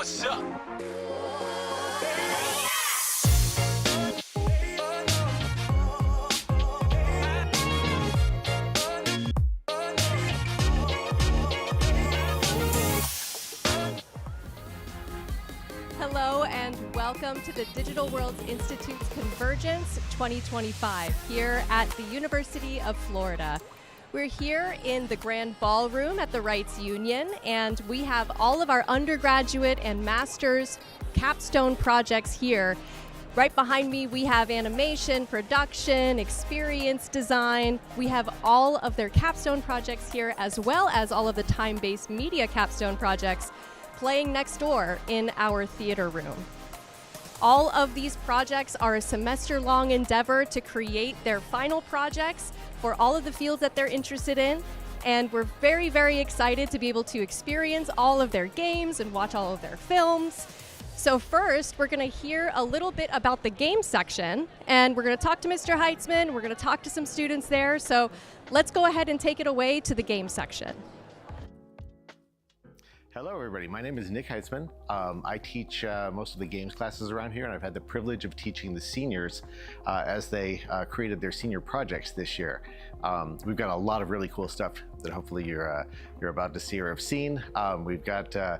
what's up? Hello and welcome to the Digital Worlds Institute's Convergence 2025 here at the University of Florida. We're here in the Grand Ballroom at the Rights Union, and we have all of our undergraduate and master's capstone projects here. Right behind me, we have animation, production, experience design. We have all of their capstone projects here, as well as all of the time-based media capstone projects playing next door in our theater room. All of these projects are a semester-long endeavor to create their final projects for all of the fields that they're interested in. And we're very, very excited to be able to experience all of their games and watch all of their films. So first, we're going to hear a little bit about the game section, and we're going to talk to Mr. Heitzman. We're going to talk to some students there. So let's go ahead and take it away to the game section. Hello everybody, my name is Nick Heitzman. I teach most of the games classes around here, and I've had the privilege of teaching the seniors as they created their senior projects this year. We've got a lot of really cool stuff that hopefully you're about to see or have seen. We've got a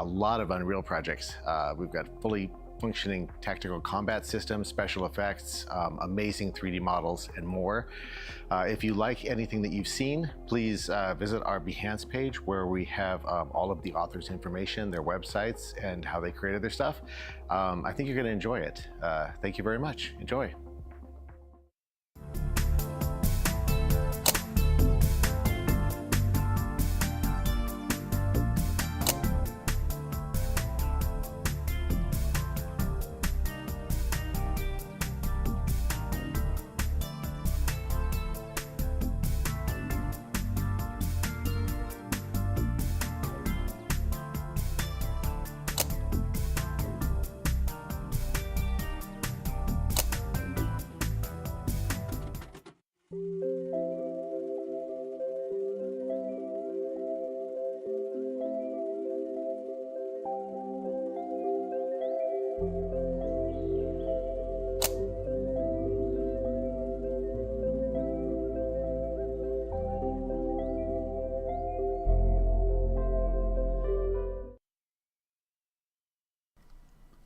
lot of Unreal projects. We've got fully functioning tactical combat systems, special effects, amazing 3D models, and more. If you like anything that you've seen, please visit our Behance page where we have all of the authors' information, their websites, and how they created their stuff. I think you're going to enjoy it. Thank you very much. Enjoy.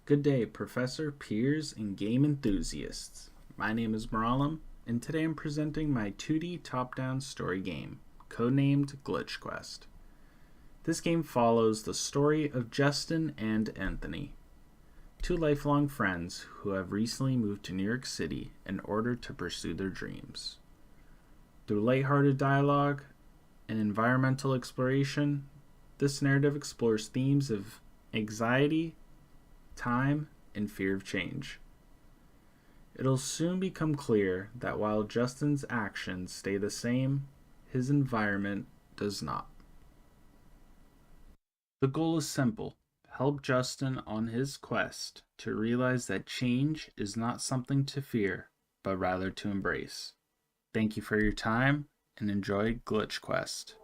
Good day, Professor, peers, and game enthusiasts. My name is Muralim, and today I'm presenting my 2D top-down story game, codenamed Glitch Quest. This game follows the story of Justin and Anthony, two lifelong friends who have recently moved to New York City in order to pursue their dreams. Through lighthearted dialogue and environmental exploration, this narrative explores themes of anxiety, time, and fear of change. It'll soon become clear that while Justin's actions stay the same, his environment does not. The goal is simple: help Justin on his quest to realize that change is not something to fear, but rather to embrace. Thank you for your time, and enjoy Glitch Quest.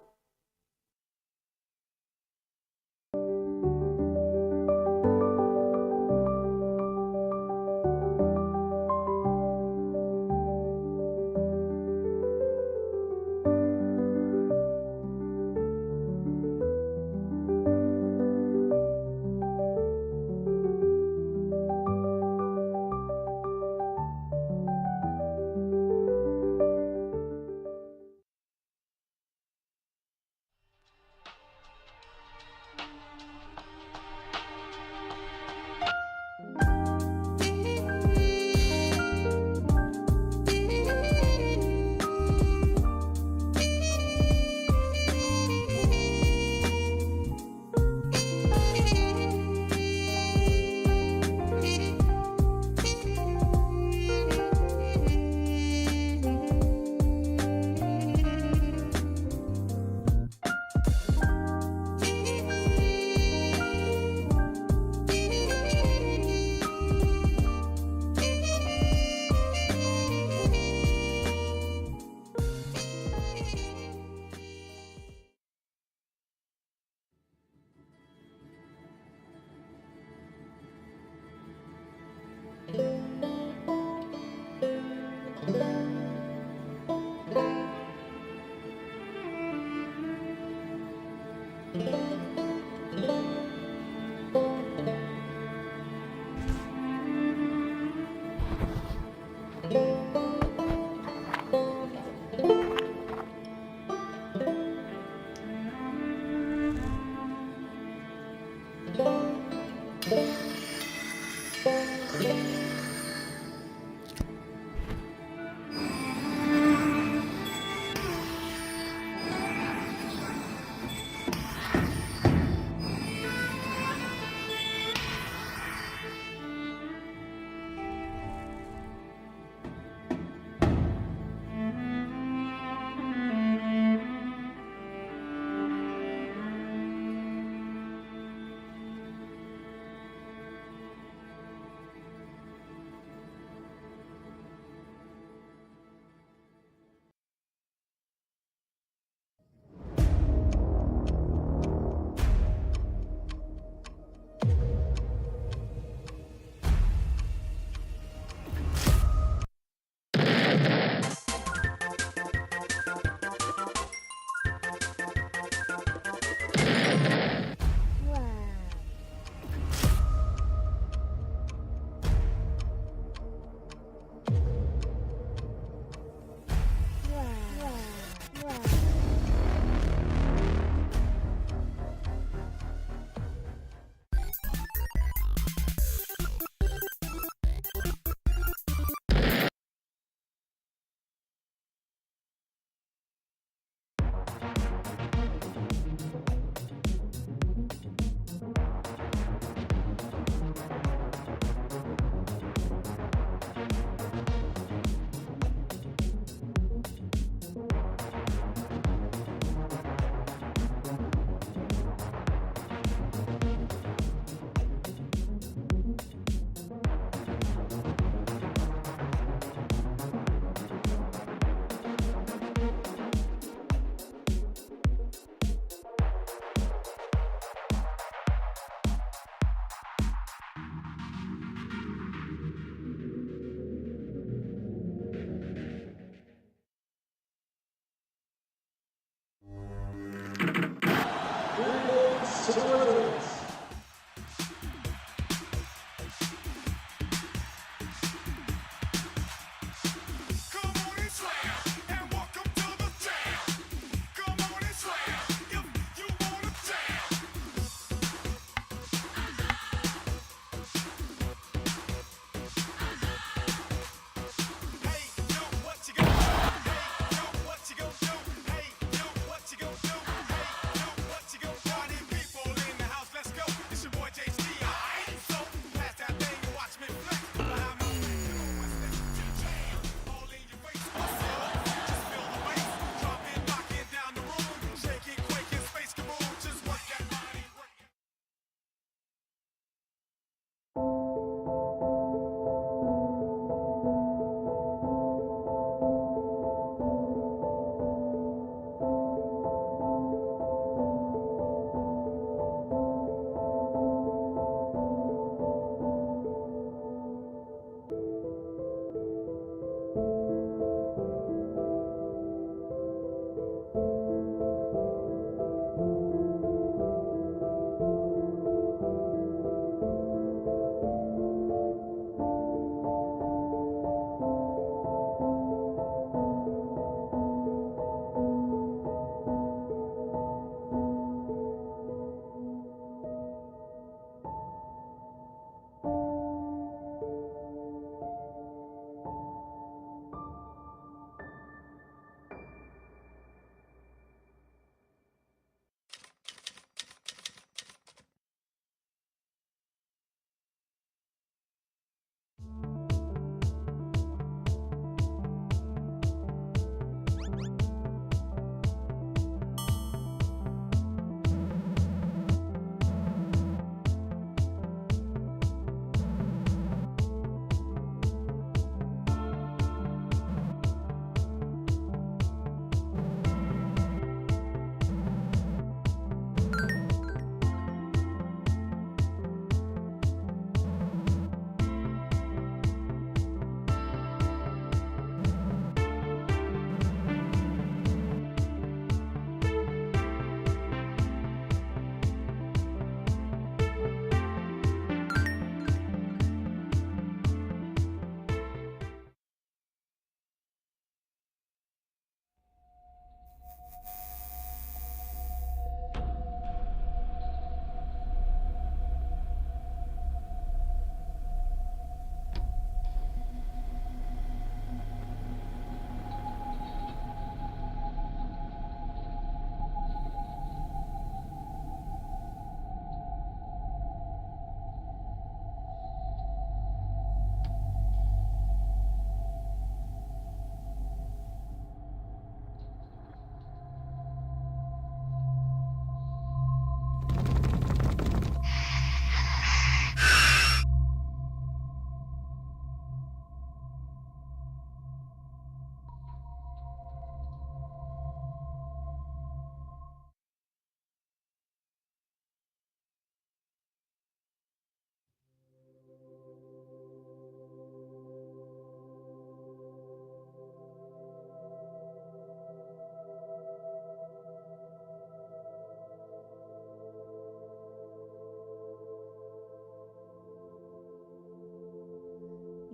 Party people in the house, let's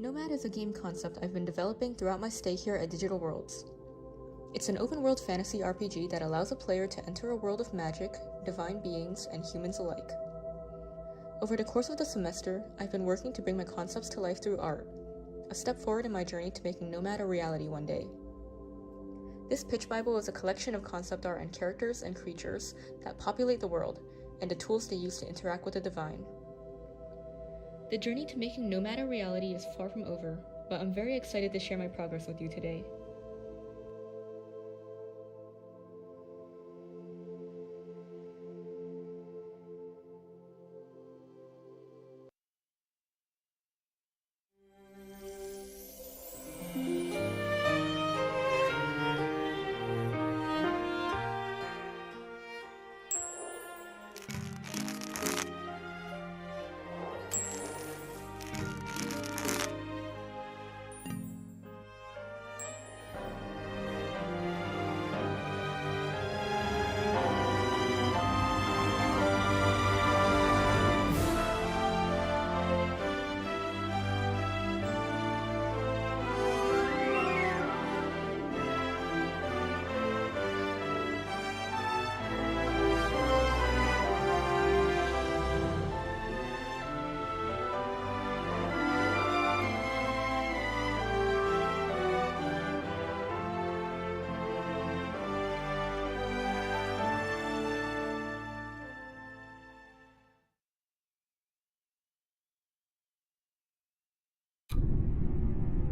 Nomad is a game concept I've been developing throughout my stay here at Digital Worlds. It's an open-world fantasy RPG that allows a player to enter a world of magic, divine beings, and humans alike. Over the course of the semester, I've been working to bring my concepts to life through art, a step forward in my journey to making Nomad a reality one day. This pitch Bible is a collection of concept art and characters and creatures that populate the world, and the tools they use to interact with the divine. The journey to making Nomad a reality is far from over, but I'm very excited to share my progress with you today.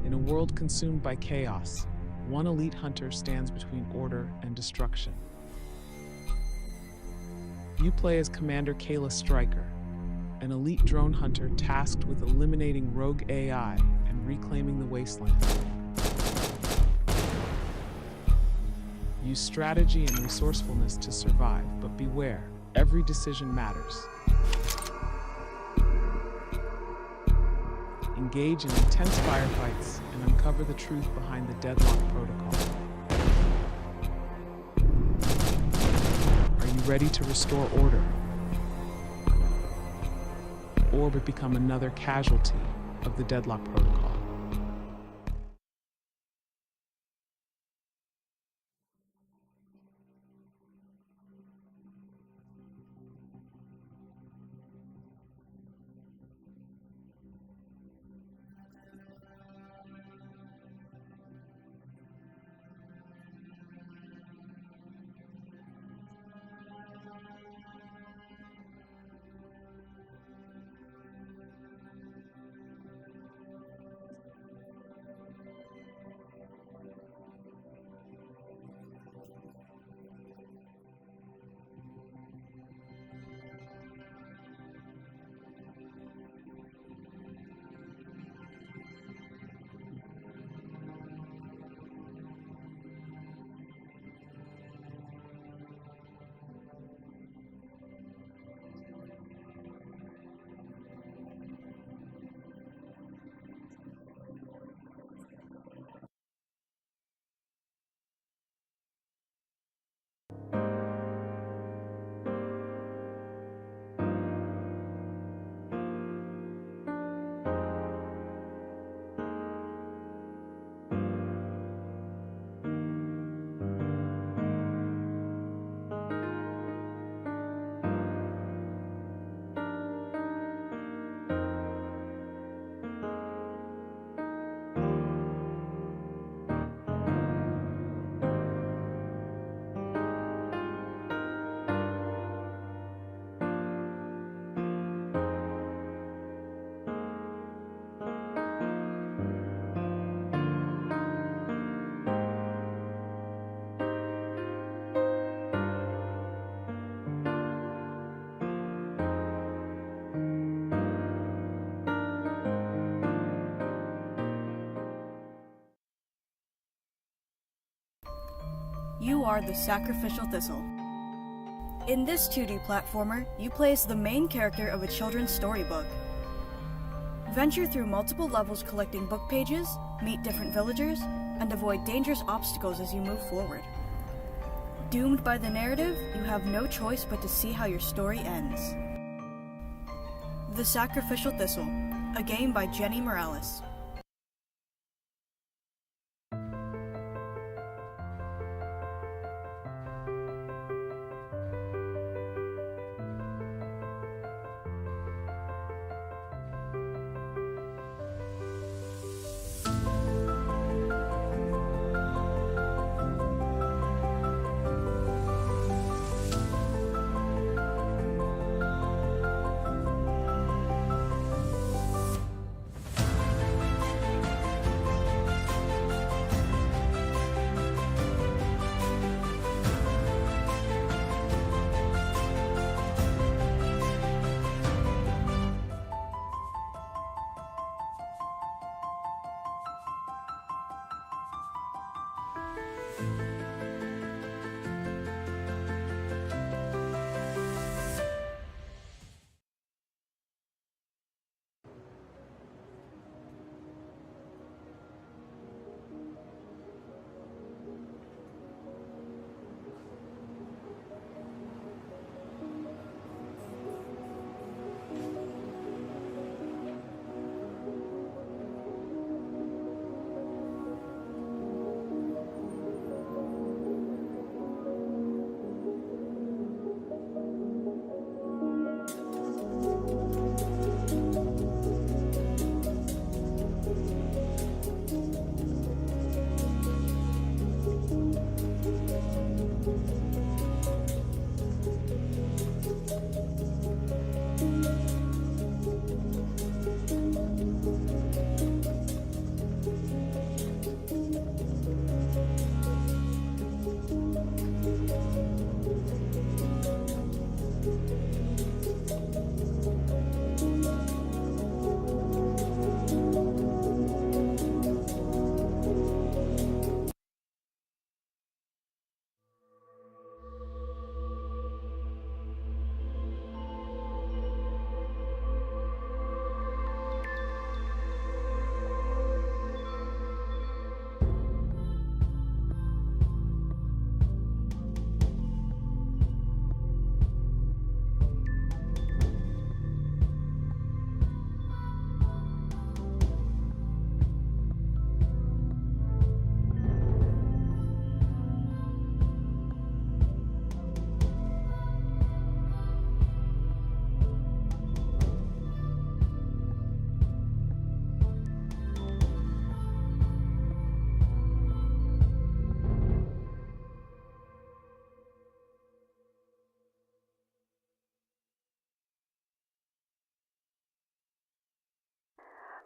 In a world consumed by chaos, one elite hunter stands between order and destruction. You play as Commander Kayla Stryker, an elite drone hunter tasked with eliminating rogue AI and reclaiming the wasteland. Use strategy and resourcefulness to survive, but beware, every decision matters. Engage in intense firefights and uncover the truth behind the Deadlock Protocol. Are you ready to restore order? Or become another casualty of the Deadlock Protocol? You are the Sacrificial Thistle. In this 2D platformer, you play as the main character of a children's storybook. Venture through multiple levels collecting book pages, meet different villagers, and avoid dangerous obstacles as you move forward. Doomed by the narrative, you have no choice but to see how your story ends. The Sacrificial Thistle, a game by Jenny Morales.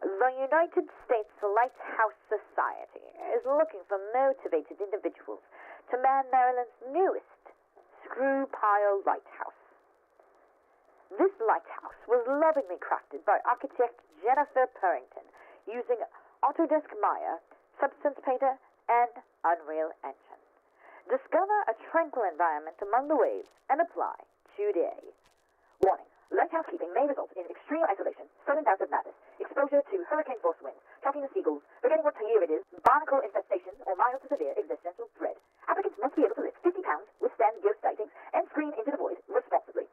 The United States Lighthouse Society is looking for motivated individuals to man Maryland's newest screw pile lighthouse. This lighthouse was lovingly crafted by architect Jennifer Purrington using Autodesk Maya, Substance Painter, and Unreal Engine. Discover a tranquil environment among the waves and apply today. Warning: lighthouse keeping may result in extreme isolation, sudden bouts of madness, exposure to hurricane-force winds, talking to seagulls, forgetting what year it is, barnacle infestation, or mild to severe existential dread. Applicants must be able to lift 50 pounds, withstand ghost sightings, and scream into the void responsibly.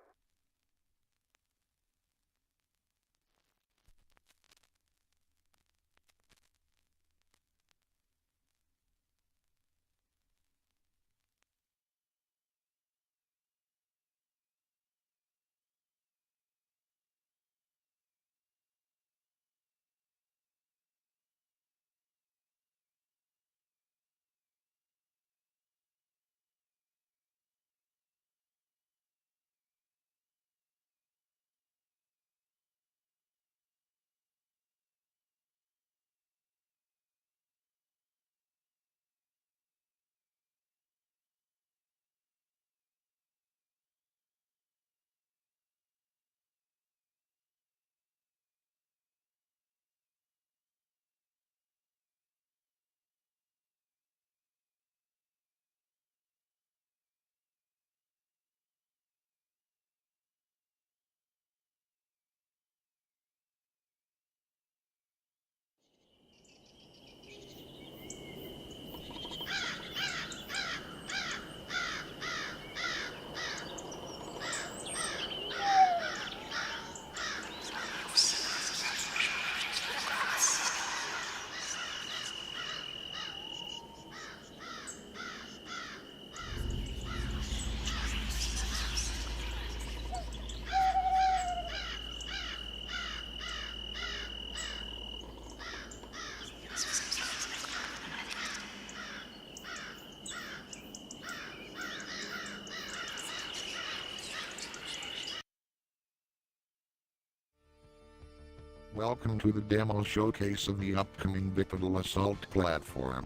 Welcome to the demo showcase of the upcoming Bipedal Assault platform.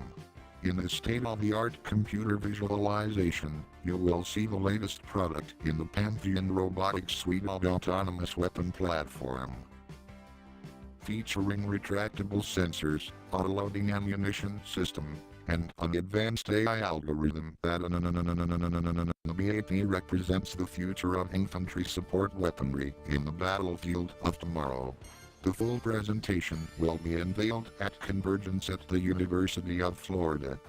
In this state-of-the-art computer visualization, you will see the latest product in the Pantheon Robotics suite of autonomous weapon platform. Featuring retractable sensors, auto-loading ammunition system, and an advanced AI algorithm, the BAP represents the future of infantry support weaponry in the battlefield of tomorrow. The full presentation will be unveiled at Convergence at the University of Florida.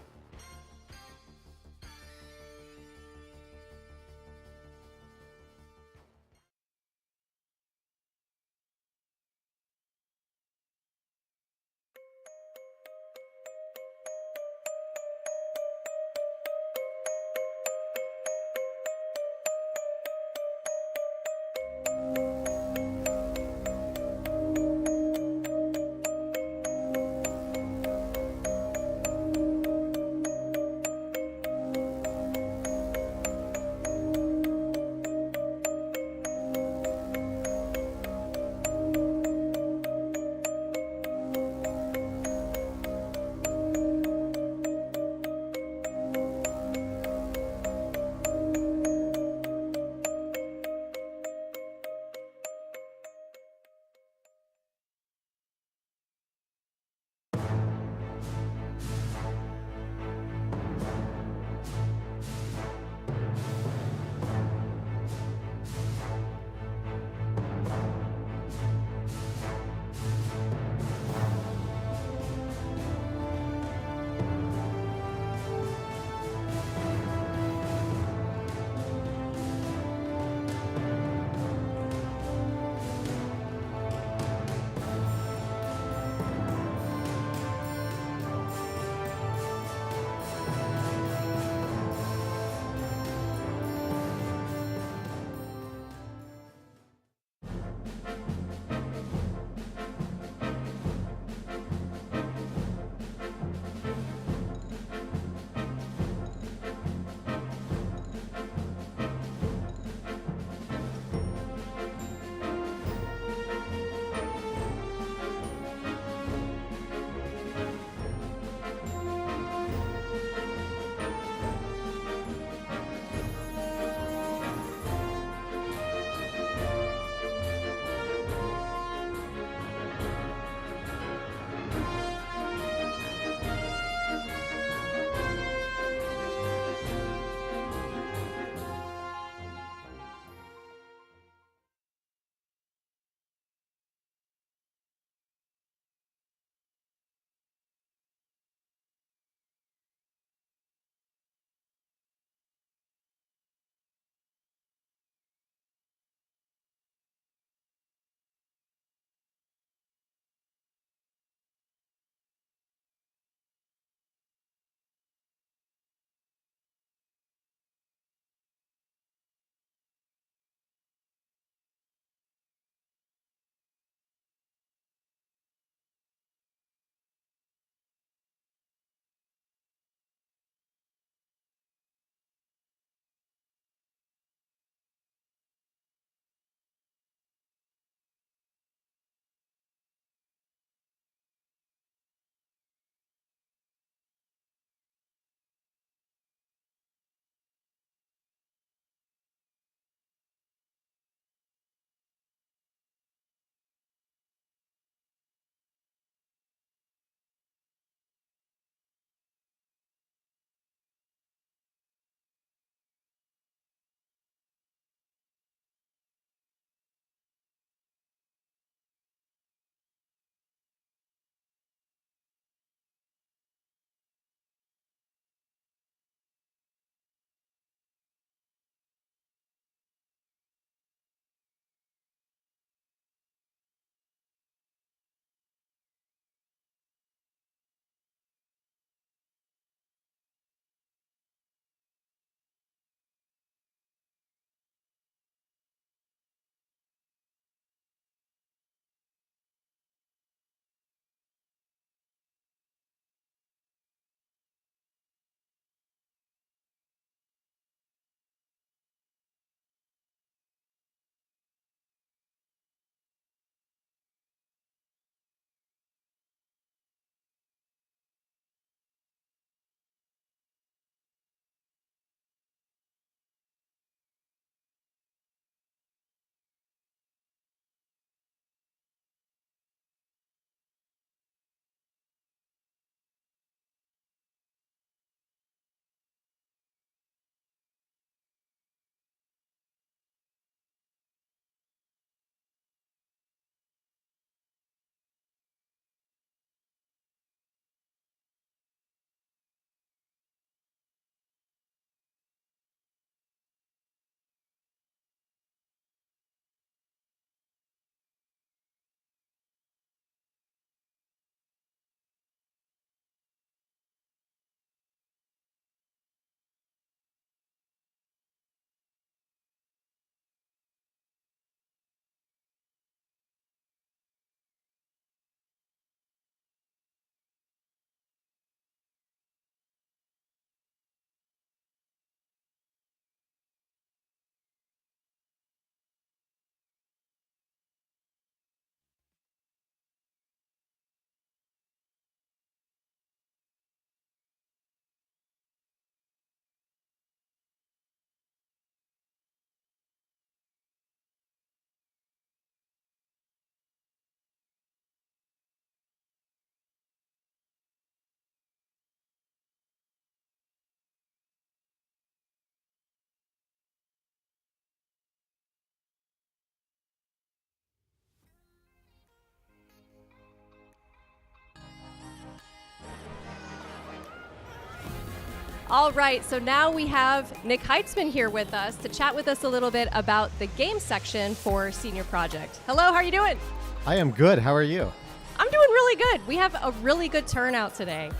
All right, so now we have Nick Heitzman here with us to chat with us a little bit about the game section for Senior Project. Hello, how are you doing? I am good. How are you? I'm doing really good. We have a really good turnout today.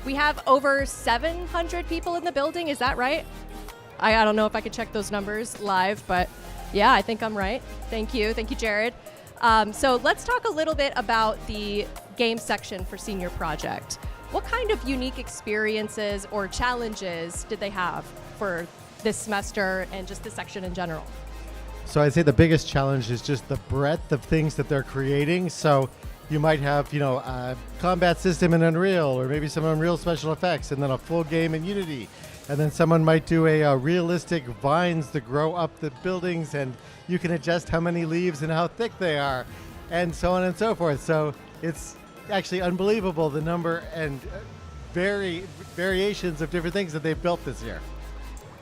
We have over 700 people in the building, is that right? I don't know if I could check those numbers live, but yeah, I think I'm right. Thank you, Jared. So let's talk a little bit about the game section for Senior Project. What kind of unique experiences or challenges did they have for this semester and just this section in general? So I'd say the biggest challenge is just the breadth of things that they're creating. So you might have, a combat system in Unreal, or maybe some Unreal special effects, and then a full game in Unity. And then someone might do a realistic vines that grow up the buildings, and you can adjust how many leaves and how thick they are, and so on and so forth. So it's actually unbelievable the number and variations of different things that they've built this year.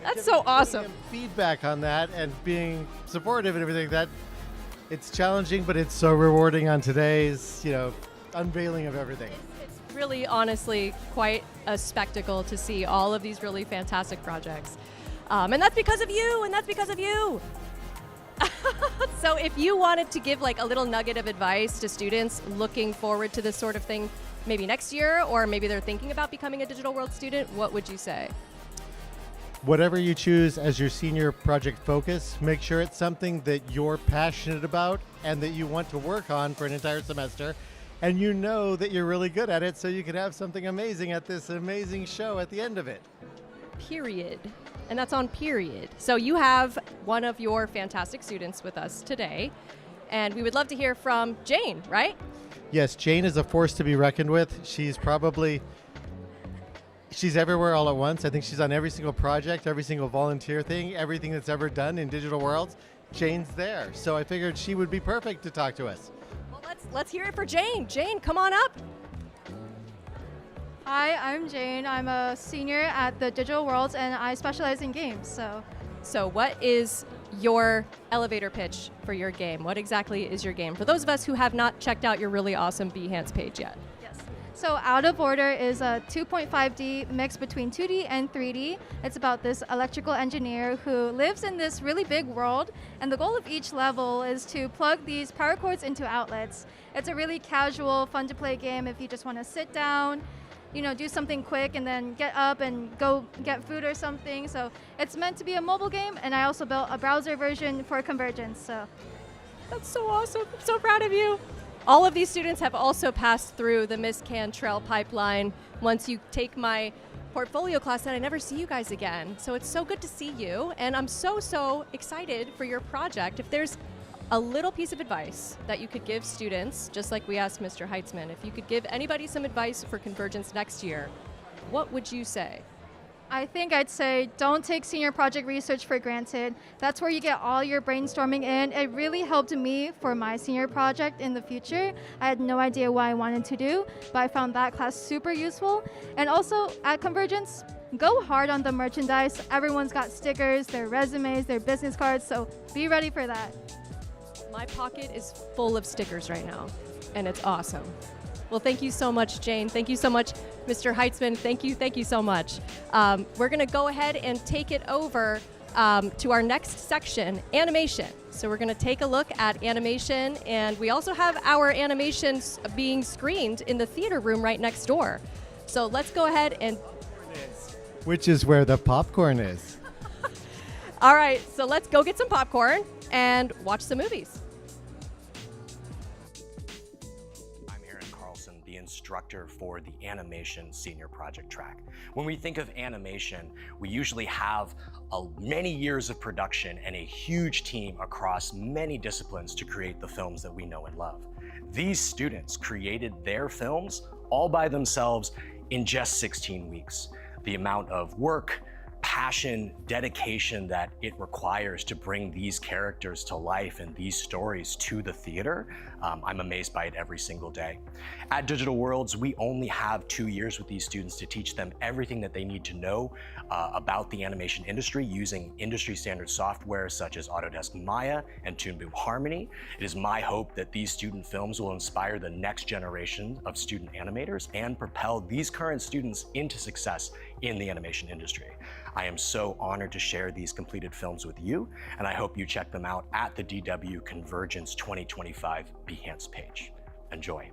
That's so awesome. Feedback on that and being supportive and everything, that it's challenging, but it's so rewarding on today's, unveiling of everything. It's really honestly quite a spectacle to see all of these really fantastic projects. And that's because of you, So if you wanted to give like a little nugget of advice to students looking forward to this sort of thing maybe next year, or maybe they're thinking about becoming a Digital World student, what would you say? Whatever you choose as your senior project focus, make sure it's something that you're passionate about and that you want to work on for an entire semester, and you know that you're really good at it, so you can have something amazing at this amazing show at the end of it. Period. And that's on period. So you have one of your fantastic students with us today, and we would love to hear from Jane, right? Yes, Jane is a force to be reckoned with. She's everywhere all at once. I think she's on every single project, every single volunteer thing, everything that's ever done in Digital Worlds. Jane's there. So I figured she would be perfect to talk to us. Well, let's hear it for Jane. Jane, come on up. Hi, I'm Jane. I'm a senior at the Digital Worlds, and I specialize in games. So what is your elevator pitch for your game? What exactly is your game? For those of us who have not checked out your really awesome Behance page yet. Yes. So Out of Order is a 2.5D mix between 2D and 3D. It's about this electrical engineer who lives in this really big world, and the goal of each level is to plug these power cords into outlets. It's a really casual, fun to play game if you just want to sit down, do something quick and then get up and go get food or something. So it's meant to be a mobile game, and I also built a browser version for Convergence. So that's so awesome. I'm so proud of you. All of these students have also passed through the Miss Cantrell pipeline. Once you take my portfolio class, then I never see you guys again. So it's so good to see you, and I'm so excited for your project. If there's a little piece of advice that you could give students, just like we asked Mr. Heitzman, if you could give anybody some advice for Convergence next year, what would you say? I think I'd say don't take senior project research for granted. That's where you get all your brainstorming in. It really helped me for my senior project in the future. I had no idea what I wanted to do, but I found that class super useful. And also at Convergence, go hard on the merchandise. Everyone's got stickers, their resumes, their business cards, so be ready for that. My pocket is full of stickers right now, and it's awesome. Well, thank you so much, Jane. Thank you so much, Mr. Heitzman. Thank you so much. We're going to go ahead and take it over to our next section, animation. So we're going to take a look at animation, and we also have our animations being screened in the theater room right next door. So let's go ahead and... Which is where the popcorn is. All right, so let's go get some popcorn and watch some movies. Instructor for the animation senior project track. When we think of animation, we usually have many years of production and a huge team across many disciplines to create the films that we know and love. These students created their films all by themselves in just 16 weeks. The amount of work, passion, dedication that it requires to bring these characters to life and these stories to the theater, I'm amazed by it every single day. At Digital Worlds, we only have 2 years with these students to teach them everything that they need to know about the animation industry using industry standard software such as Autodesk Maya and Toon Boom Harmony. It is my hope that these student films will inspire the next generation of student animators and propel these current students into success in the animation industry. I am so honored to share these completed films with you, and I hope you check them out at the DW Convergence 2025 Behance page. Enjoy.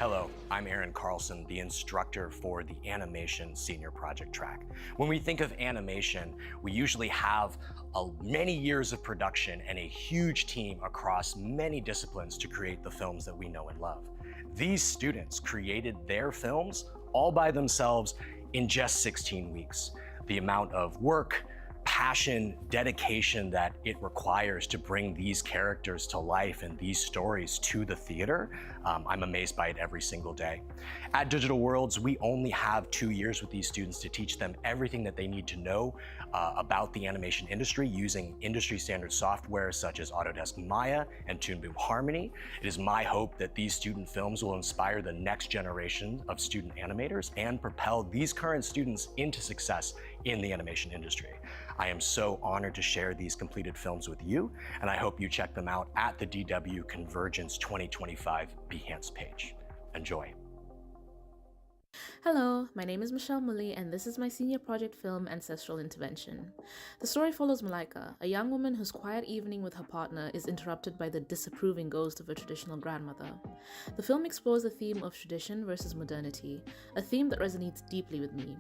Hello, I'm Aaron Carlson, the instructor for the Animation Senior Project track. When we think of animation, we usually have many years of production and a huge team across many disciplines to create the films that we know and love. These students created their films all by themselves in just 16 weeks. The amount of work, passion, dedication that it requires to bring these characters to life and these stories to the theater, I'm amazed by it every single day. At Digital Worlds, we only have 2 years with these students to teach them everything that they need to know about the animation industry using industry standard software such as Autodesk Maya and Toon Boom Harmony. It is my hope that these student films will inspire the next generation of student animators and propel these current students into success in the animation industry. I am so honored to share these completed films with you, and I hope you check them out at the DW Convergence 2025 Behance page. Enjoy. Hello, my name is Michelle Mully, and this is my senior project film, Ancestral Intervention. The story follows Malaika, a young woman whose quiet evening with her partner is interrupted by the disapproving ghost of her traditional grandmother. The film explores the theme of tradition versus modernity, a theme that resonates deeply with me.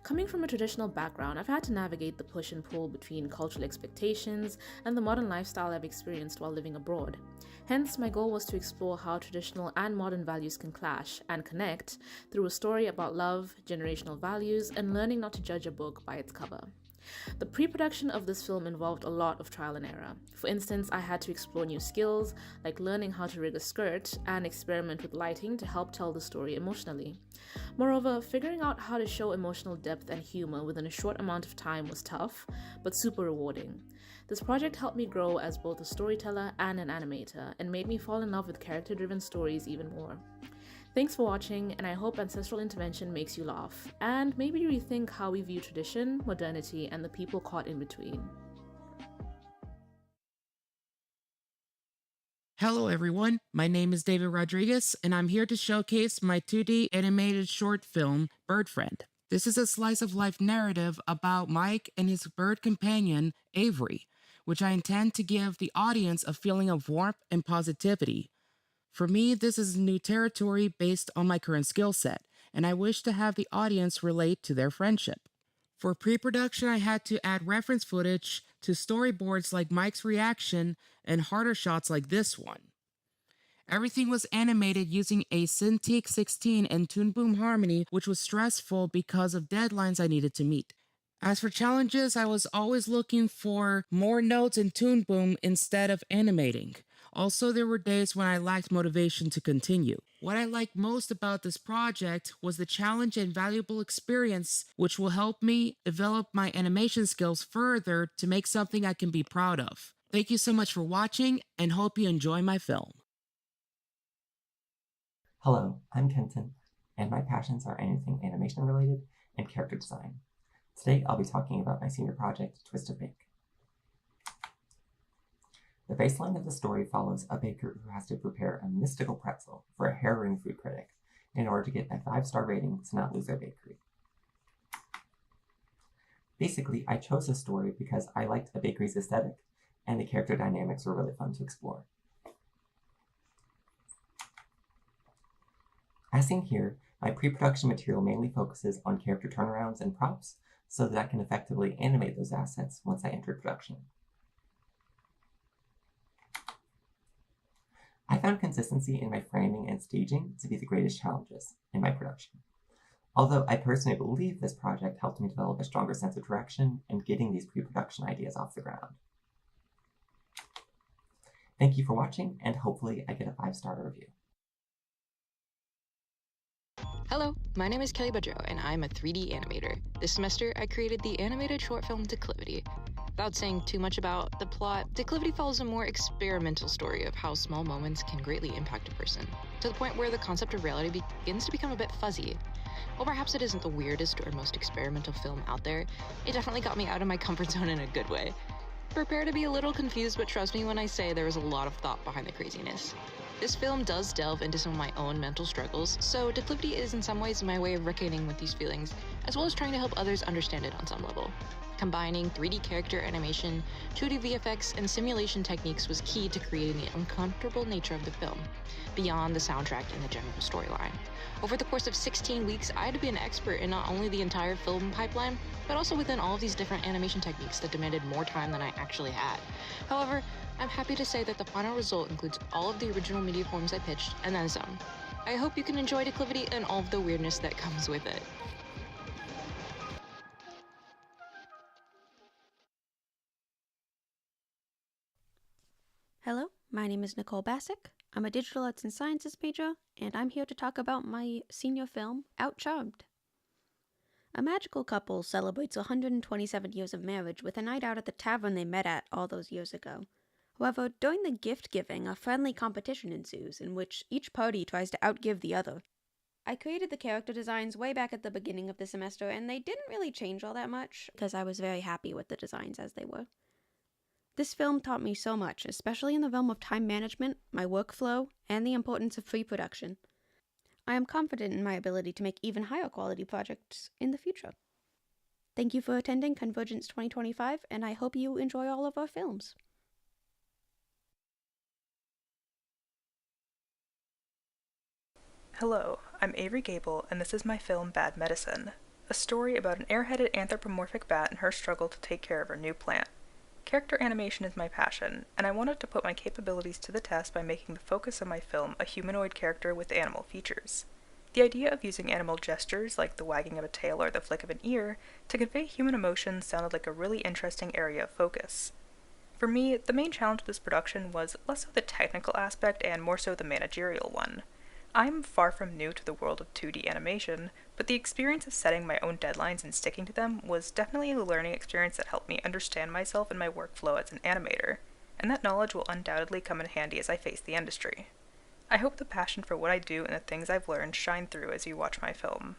Coming from a traditional background, I've had to navigate the push and pull between cultural expectations and the modern lifestyle I've experienced while living abroad. Hence, my goal was to explore how traditional and modern values can clash and connect through a story about love, generational values, and learning not to judge a book by its cover. The pre-production of this film involved a lot of trial and error. For instance, I had to explore new skills, like learning how to rig a skirt and experiment with lighting to help tell the story emotionally. Moreover, figuring out how to show emotional depth and humor within a short amount of time was tough, but super rewarding. This project helped me grow as both a storyteller and an animator, and made me fall in love with character-driven stories even more. Thanks for watching, and I hope Ancestral Intervention makes you laugh, and maybe rethink how we view tradition, modernity, and the people caught in between. Hello everyone, my name is David Rodriguez, and I'm here to showcase my 2D animated short film, Bird Friend. This is a slice-of-life narrative about Mike and his bird companion, Avery, which I intend to give the audience a feeling of warmth and positivity. For me, this is new territory based on my current skill set, and I wish to have the audience relate to their friendship. For pre-production, I had to add reference footage to storyboards like Mike's reaction and harder shots like this one. Everything was animated using a Cintiq 16 and Toon Boom Harmony, which was stressful because of deadlines I needed to meet. As for challenges, I was always looking for more notes in Toon Boom instead of animating. Also, there were days when I lacked motivation to continue. What I liked most about this project was the challenge and valuable experience, which will help me develop my animation skills further to make something I can be proud of. Thank you so much for watching, and hope you enjoy my film. Hello, I'm Kenton, and my passions are anything animation related and character design. Today I'll be talking about my senior project, Twist of Bake. The baseline of the story follows a baker who has to prepare a mystical pretzel for a hair-raising food critic in order to get a 5-star rating to not lose their bakery. Basically, I chose this story because I liked the bakery's aesthetic, and the character dynamics were really fun to explore. As seen here, my pre-production material mainly focuses on character turnarounds and props so that I can effectively animate those assets once I enter production. I found consistency in my framing and staging to be the greatest challenges in my production. Although I personally believe this project helped me develop a stronger sense of direction and getting these pre-production ideas off the ground. Thank you for watching, and hopefully I get a 5-star review. Hello, my name is Kelly Badreau, and I'm a 3D animator. This semester, I created the animated short film Declivity. Without saying too much about the plot, Declivity follows a more experimental story of how small moments can greatly impact a person, to the point where the concept of reality begins to become a bit fuzzy. While perhaps it isn't the weirdest or most experimental film out there, it definitely got me out of my comfort zone in a good way. Prepare to be a little confused, but trust me when I say there was a lot of thought behind the craziness. This film does delve into some of my own mental struggles, so Declivity is in some ways my way of reckoning with these feelings as well as trying to help others understand it on some level. Combining 3D character animation, 2D VFX, and simulation techniques was key to creating the uncomfortable nature of the film, beyond the soundtrack and the general storyline. Over the course of 16 weeks, I had to be an expert in not only the entire film pipeline, but also within all of these different animation techniques that demanded more time than I actually had. However, I'm happy to say that the final result includes all of the original media forms I pitched, and then some. I hope you can enjoy Declivity and all of the weirdness that comes with it. Hello, my name is Nicole Bassick. I'm a digital arts and sciences major, and I'm here to talk about my senior film, Outcharmed. A magical couple celebrates 127 years of marriage with a night out at the tavern they met at all those years ago. However, during the gift giving, a friendly competition ensues in which each party tries to outgive the other. I created the character designs way back at the beginning of the semester, and they didn't really change all that much because I was very happy with the designs as they were. This film taught me so much, especially in the realm of time management, my workflow, and the importance of pre-production. I am confident in my ability to make even higher quality projects in the future. Thank you for attending Convergence 2025, and I hope you enjoy all of our films. Hello, I'm Avery Gable, and this is my film Bad Medicine, a story about an airheaded anthropomorphic bat and her struggle to take care of her new plant. Character animation is my passion, and I wanted to put my capabilities to the test by making the focus of my film a humanoid character with animal features. The idea of using animal gestures, like the wagging of a tail or the flick of an ear, to convey human emotions sounded like a really interesting area of focus. For me, the main challenge of this production was less so the technical aspect and more so the managerial one. I'm far from new to the world of 2D animation, but the experience of setting my own deadlines and sticking to them was definitely a learning experience that helped me understand myself and my workflow as an animator, and that knowledge will undoubtedly come in handy as I face the industry. I hope the passion for what I do and the things I've learned shine through as you watch my film.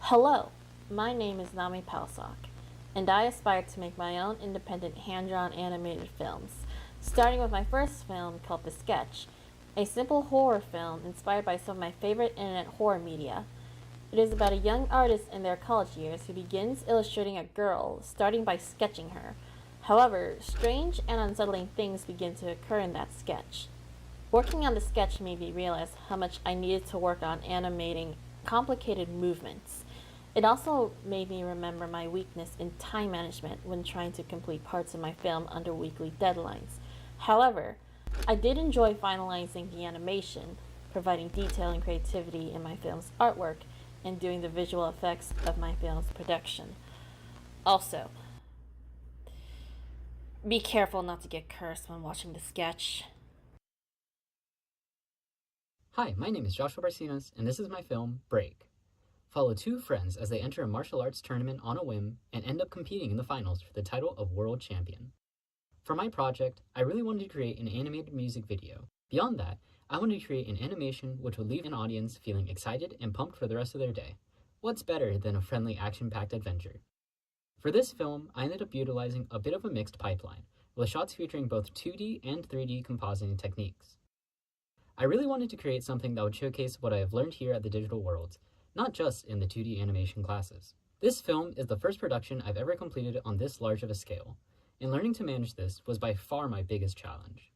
Hello, my name is Nami Palsak, and I aspire to make my own independent hand-drawn animated films, starting with my first film called The Sketch, a simple horror film inspired by some of my favorite internet horror media. It is about a young artist in their college years who begins illustrating a girl, starting by sketching her. However, strange and unsettling things begin to occur in that sketch. Working on the sketch made me realize how much I needed to work on animating complicated movements. It also made me remember my weakness in time management when trying to complete parts of my film under weekly deadlines. However, I did enjoy finalizing the animation, providing detail and creativity in my film's artwork, and doing the visual effects of my film's production. Also, be careful not to get cursed when watching the sketch. Hi, my name is Joshua Barcinas, and this is my film, Break. Follow two friends as they enter a martial arts tournament on a whim and end up competing in the finals for the title of World Champion. For my project, I really wanted to create an animated music video. Beyond that, I wanted to create an animation which would leave an audience feeling excited and pumped for the rest of their day. What's better than a friendly action-packed adventure? For this film, I ended up utilizing a bit of a mixed pipeline, with shots featuring both 2D and 3D compositing techniques. I really wanted to create something that would showcase what I have learned here at the Digital Worlds, not just in the 2D animation classes. This film is the first production I've ever completed on this large of a scale, and learning to manage this was by far my biggest challenge.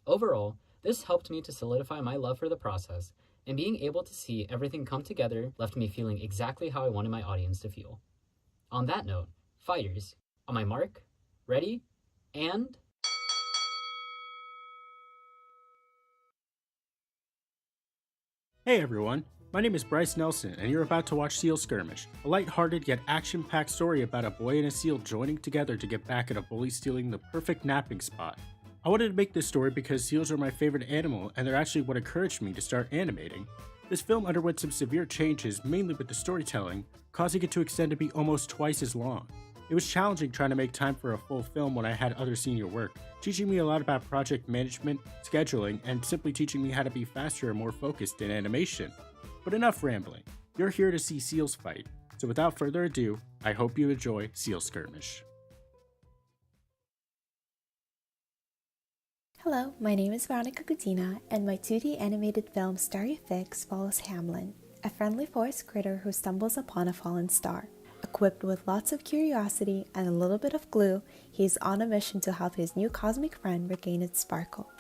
Overall, this helped me to solidify my love for the process, and being able to see everything come together left me feeling exactly how I wanted my audience to feel. On that note, fighters, on my mark, ready, and... Hey everyone, my name is Bryce Nelson, and you're about to watch Seal Skirmish, a light-hearted yet action-packed story about a boy and a seal joining together to get back at a bully stealing the perfect napping spot. I wanted to make this story because seals are my favorite animal, and they're actually what encouraged me to start animating. This film underwent some severe changes, mainly with the storytelling, causing it to extend to be almost twice as long. It was challenging trying to make time for a full film when I had other senior work, teaching me a lot about project management, scheduling, and simply teaching me how to be faster and more focused in animation. But enough rambling. You're here to see seals fight, so without further ado, I hope you enjoy Seal Skirmish. Hello, my name is Veronica Gudina, and my 2D animated film Starry Fix follows Hamlin, a friendly forest critter who stumbles upon a fallen star. Equipped with lots of curiosity and a little bit of glue, he is on a mission to help his new cosmic friend regain its sparkle.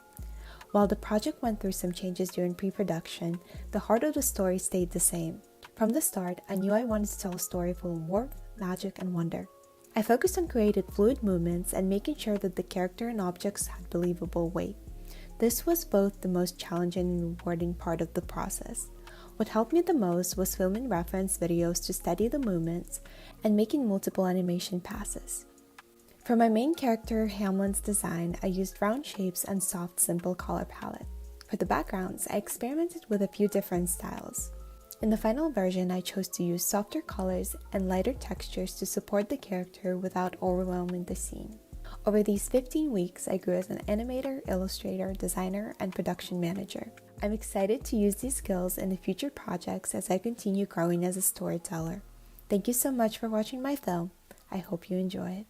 While the project went through some changes during pre-production, the heart of the story stayed the same. From the start, I knew I wanted to tell a story full of warmth, magic, and wonder. I focused on creating fluid movements and making sure that the character and objects had believable weight. This was both the most challenging and rewarding part of the process. What helped me the most was filming reference videos to study the movements and making multiple animation passes. For my main character, Hamlin's design, I used round shapes and soft, simple color palette. For the backgrounds, I experimented with a few different styles. In the final version, I chose to use softer colors and lighter textures to support the character without overwhelming the scene. Over these 15 weeks, I grew as an animator, illustrator, designer, and production manager. I'm excited to use these skills in the future projects as I continue growing as a storyteller. Thank you so much for watching my film. I hope you enjoy it.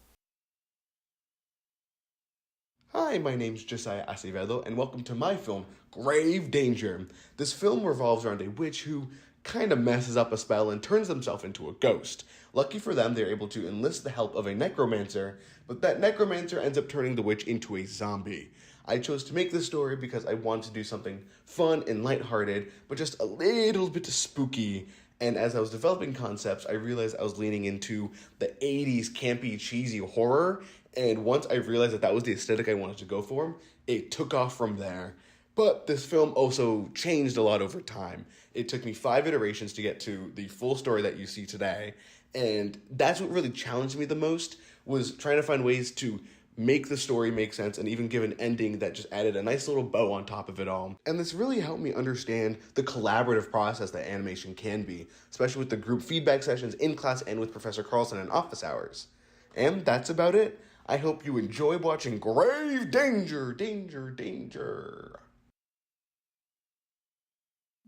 Hi, my name's Josiah Acevedo, and welcome to my film, Grave Danger. This film revolves around a witch who kind of messes up a spell and turns themselves into a ghost. Lucky for them, they're able to enlist the help of a necromancer, but that necromancer ends up turning the witch into a zombie. I chose to make this story because I wanted to do something fun and lighthearted, but just a little bit spooky. And as I was developing concepts, I realized I was leaning into the 80s campy, cheesy horror, and once I realized that was the aesthetic I wanted to go for, it took off from there. But this film also changed a lot over time. It took me 5 iterations to get to the full story that you see today, and that's what really challenged me the most, was trying to find ways to make the story make sense and even give an ending that just added a nice little bow on top of it all. And this really helped me understand the collaborative process that animation can be, especially with the group feedback sessions in class and with Professor Carlson in office hours. And that's about it. I hope you enjoy watching Grave Danger, Danger, Danger.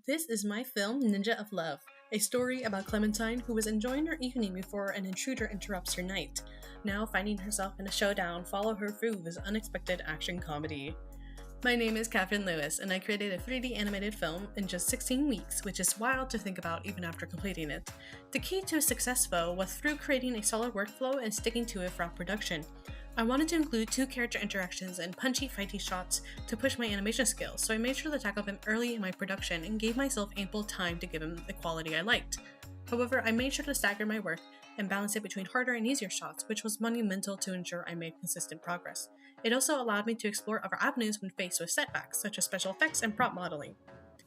This is my film, Ninja of Love, a story about Clementine who was enjoying her evening before an intruder interrupts her night. Now finding herself in a showdown, follow her through this unexpected action comedy. My name is Catherine Lewis, and I created a 3D animated film in just 16 weeks, which is wild to think about even after completing it. The key to a success, though, was through creating a solid workflow and sticking to it throughout production. I wanted to include 2 character interactions and punchy, fighty shots to push my animation skills, so I made sure to tackle them early in my production and gave myself ample time to give them the quality I liked. However, I made sure to stagger my work and balance it between harder and easier shots, which was monumental to ensure I made consistent progress. It also allowed me to explore other avenues when faced with setbacks, such as special effects and prop modeling.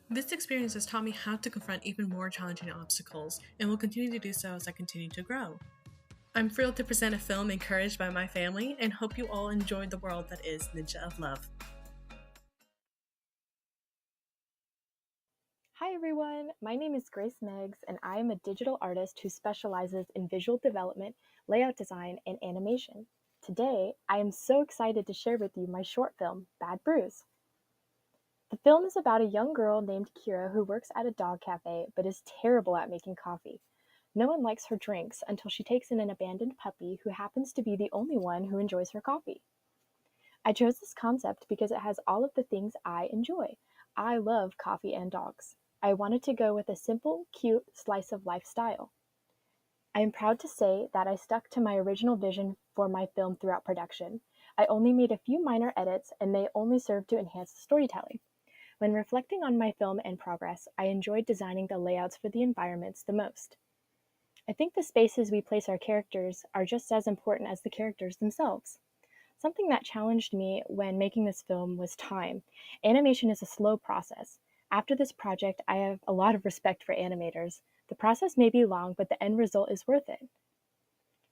This experience has taught me how to confront even more challenging obstacles, and will continue to do so as I continue to grow. I'm thrilled to present a film encouraged by my family, and hope you all enjoyed the world that is Ninja of Love. Hi everyone, my name is Grace Meggs, and I am a digital artist who specializes in visual development, layout design, and animation. Today, I am so excited to share with you my short film, Bad Brews. The film is about a young girl named Kira who works at a dog cafe but is terrible at making coffee. No one likes her drinks until she takes in an abandoned puppy who happens to be the only one who enjoys her coffee. I chose this concept because it has all of the things I enjoy. I love coffee and dogs. I wanted to go with a simple, cute slice of life style. I am proud to say that I stuck to my original vision for my film throughout production. I only made a few minor edits, and they only served to enhance the storytelling. When reflecting on my film and progress, I enjoyed designing the layouts for the environments the most. I think the spaces we place our characters are just as important as the characters themselves. Something that challenged me when making this film was time. Animation is a slow process. After this project, I have a lot of respect for animators. The process may be long, but the end result is worth it.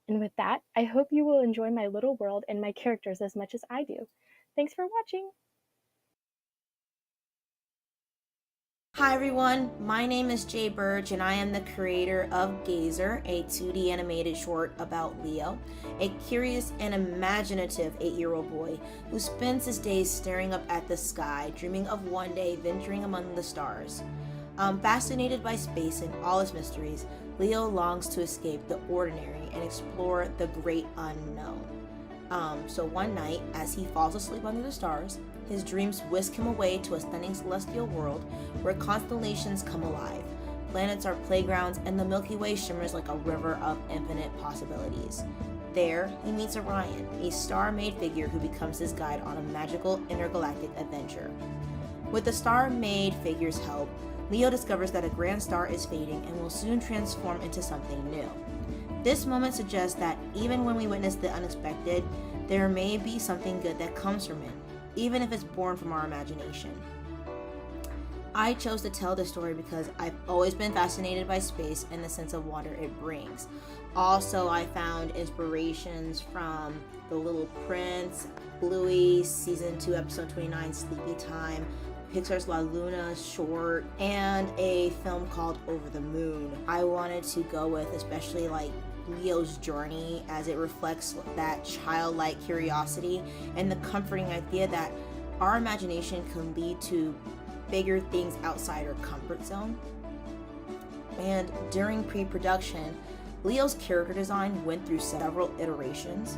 And with that, I hope you will enjoy my little world and my characters as much as I do. Thanks for watching! Hi everyone, my name is Jay Burge and I am the creator of Gazer, a 2D animated short about Leo, a curious and imaginative 8-year-old boy who spends his days staring up at the sky, dreaming of one day venturing among the stars. Fascinated by space and all its mysteries, Leo longs to escape the ordinary and explore the great unknown. So one night, as he falls asleep under the stars, his dreams whisk him away to a stunning celestial world where constellations come alive. Planets are playgrounds, and the Milky Way shimmers like a river of infinite possibilities. There, he meets Orion, a star-made figure who becomes his guide on a magical intergalactic adventure. With the star-made figure's help, Leo discovers that a grand star is fading and will soon transform into something new. This moment suggests that even when we witness the unexpected, there may be something good that comes from it, even if it's born from our imagination. I chose to tell this story because I've always been fascinated by space and the sense of wonder it brings. Also, I found inspirations from The Little Prince, Bluey, Season 2, Episode 29, Sleepy Time, Pixar's La Luna short, and a film called Over the Moon. I wanted to go with especially Leo's journey, as it reflects that childlike curiosity and the comforting idea that our imagination can lead to bigger things outside our comfort zone. And during pre-production, Leo's character design went through several iterations.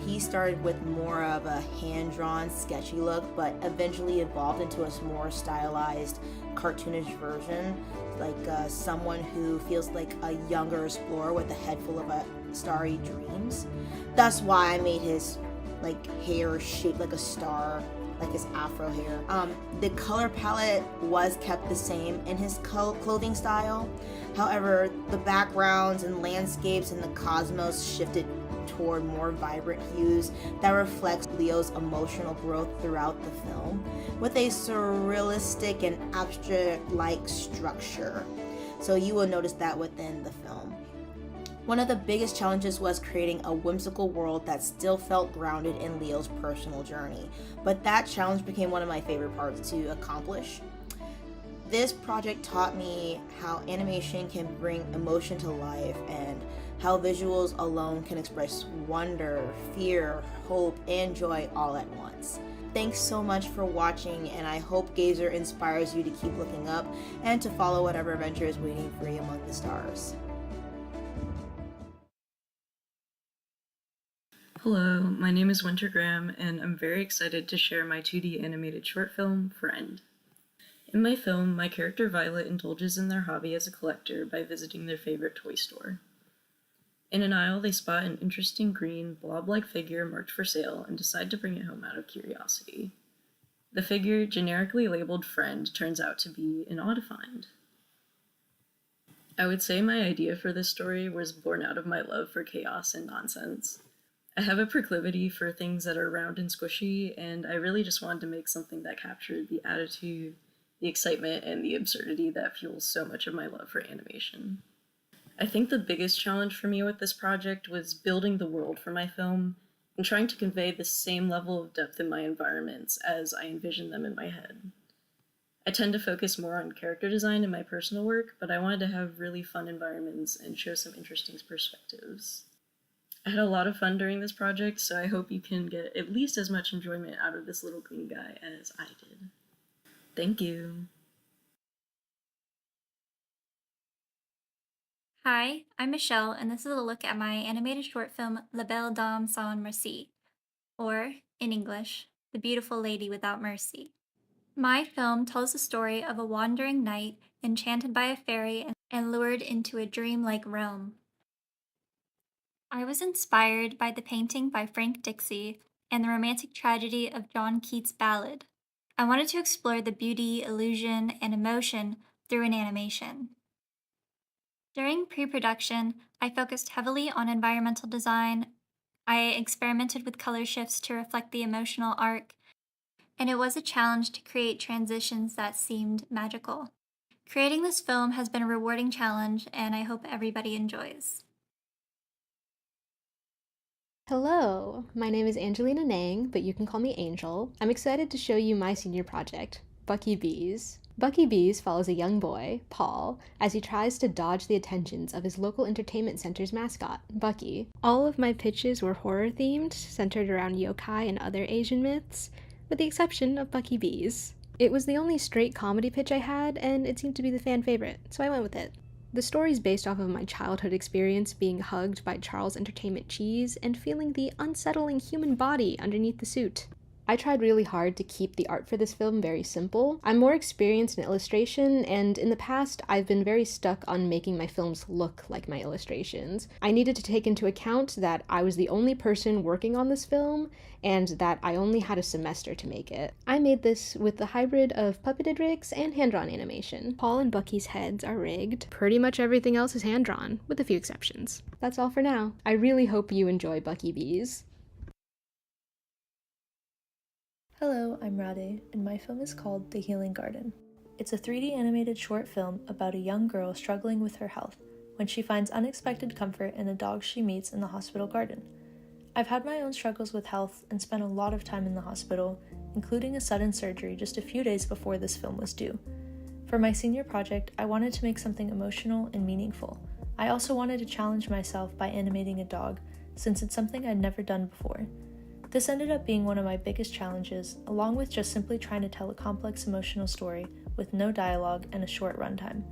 He started with more of a hand-drawn, sketchy look, but eventually evolved into a more stylized, cartoonish version, like someone who feels like a younger explorer with a head full of starry dreams. That's why I made his hair shaped like a star, like his afro hair. The color palette was kept the same in his clothing style. However, the backgrounds and landscapes and the cosmos shifted toward more vibrant hues that reflects Leo's emotional growth throughout the film, with a surrealistic and abstract-like structure. So you will notice that within the film. One of the biggest challenges was creating a whimsical world that still felt grounded in Leo's personal journey, but that challenge became one of my favorite parts to accomplish. This project taught me how animation can bring emotion to life and how visuals alone can express wonder, fear, hope, and joy all at once. Thanks so much for watching, and I hope Gazer inspires you to keep looking up and to follow whatever adventure is waiting for you among the stars. Hello, my name is Winter Graham, and I'm very excited to share my 2D animated short film, Friend. In my film, my character Violet indulges in their hobby as a collector by visiting their favorite toy store. In an aisle, they spot an interesting green, blob-like figure marked for sale and decide to bring it home out of curiosity. The figure, generically labeled Friend, turns out to be an odd find. I would say my idea for this story was born out of my love for chaos and nonsense. I have a proclivity for things that are round and squishy, and I really just wanted to make something that captured the attitude, the excitement, and the absurdity that fuels so much of my love for animation. I think the biggest challenge for me with this project was building the world for my film and trying to convey the same level of depth in my environments as I envision them in my head. I tend to focus more on character design in my personal work, but I wanted to have really fun environments and show some interesting perspectives. I had a lot of fun during this project, so I hope you can get at least as much enjoyment out of this little green guy as I did. Thank you. Hi, I'm Michelle, and this is a look at my animated short film La Belle Dame Sans Merci, or, in English, The Beautiful Lady Without Mercy. My film tells the story of a wandering knight enchanted by a fairy and lured into a dreamlike realm. I was inspired by the painting by Frank Dixie and the romantic tragedy of John Keats' ballad. I wanted to explore the beauty, illusion, and emotion through an animation. During pre-production, I focused heavily on environmental design. I experimented with color shifts to reflect the emotional arc, and it was a challenge to create transitions that seemed magical. Creating this film has been a rewarding challenge, and I hope everybody enjoys. Hello, my name is Angelina Nang, but you can call me Angel. I'm excited to show you my senior project, Bucky Bees. Bucky Bees follows a young boy, Paul, as he tries to dodge the attentions of his local entertainment center's mascot, Bucky. All of my pitches were horror-themed, centered around yokai and other Asian myths, with the exception of Bucky Bees. It was the only straight comedy pitch I had, and it seemed to be the fan favorite, so I went with it. The story's based off of my childhood experience being hugged by Charles Entertainment Cheese and feeling the unsettling human body underneath the suit. I tried really hard to keep the art for this film very simple. I'm more experienced in illustration, and in the past, I've been very stuck on making my films look like my illustrations. I needed to take into account that I was the only person working on this film, and that I only had a semester to make it. I made this with the hybrid of puppeted rigs and hand-drawn animation. Paul and Bucky's heads are rigged. Pretty much everything else is hand-drawn, with a few exceptions. That's all for now. I really hope you enjoy Bucky Bees. Hello, I'm Rade, and my film is called The Healing Garden. It's a 3D animated short film about a young girl struggling with her health when she finds unexpected comfort in a dog she meets in the hospital garden. I've had my own struggles with health and spent a lot of time in the hospital, including a sudden surgery just a few days before this film was due. For my senior project, I wanted to make something emotional and meaningful. I also wanted to challenge myself by animating a dog, since it's something I'd never done before. This ended up being one of my biggest challenges, along with just simply trying to tell a complex emotional story with no dialogue and a short runtime.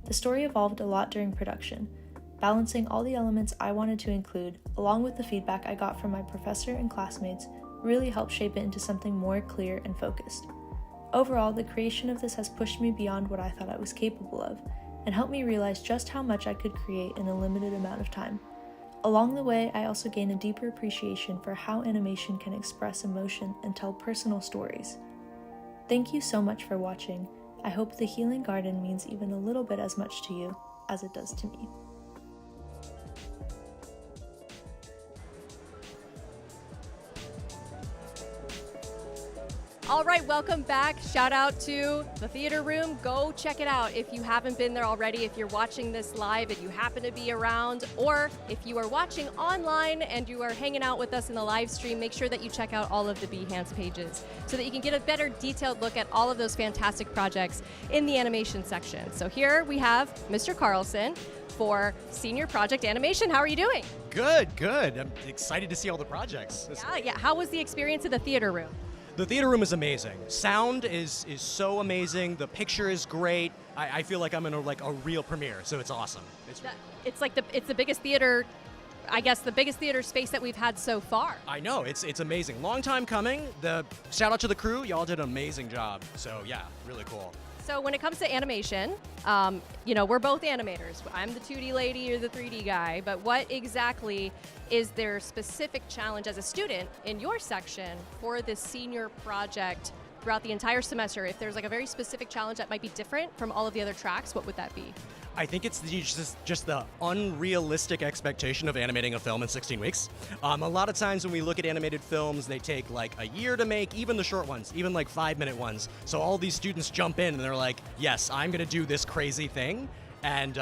The story evolved a lot during production, balancing all the elements I wanted to include, along with the feedback I got from my professor and classmates, really helped shape it into something more clear and focused. Overall, the creation of this has pushed me beyond what I thought I was capable of, and helped me realize just how much I could create in a limited amount of time. Along the way, I also gained a deeper appreciation for how animation can express emotion and tell personal stories. Thank you so much for watching. I hope The Healing Garden means even a little bit as much to you as it does to me. All right, welcome back. Shout out to the theater room. Go check it out if you haven't been there already. If you're watching this live and you happen to be around, or if you are watching online and you are hanging out with us in the live stream, make sure that you check out all of the Behance pages so that you can get a better detailed look at all of those fantastic projects in the animation section. So here we have Mr. Carlson for Senior Project Animation. How are you doing? Good. I'm excited to see all the projects. Yeah. How was the experience in the theater room? The theater room is amazing. Sound is so amazing. The picture is great. I feel like I'm in a real premiere, so it's awesome. It's the biggest theater, I guess the biggest theater space that we've had so far. I know, it's amazing. Long time coming. Shout out to the crew. Y'all did an amazing job. So yeah, really cool. So when it comes to animation, we're both animators. I'm the 2D lady, you're the 3D guy, but what exactly is their specific challenge as a student in your section for this senior project throughout the entire semester? If there's like a very specific challenge that might be different from all of the other tracks, what would that be? I think it's just the unrealistic expectation of animating a film in 16 weeks. A lot of times when we look at animated films, they take like a year to make, even the short ones, even like 5-minute ones. So all these students jump in and they're like, yes, I'm gonna do this crazy thing. And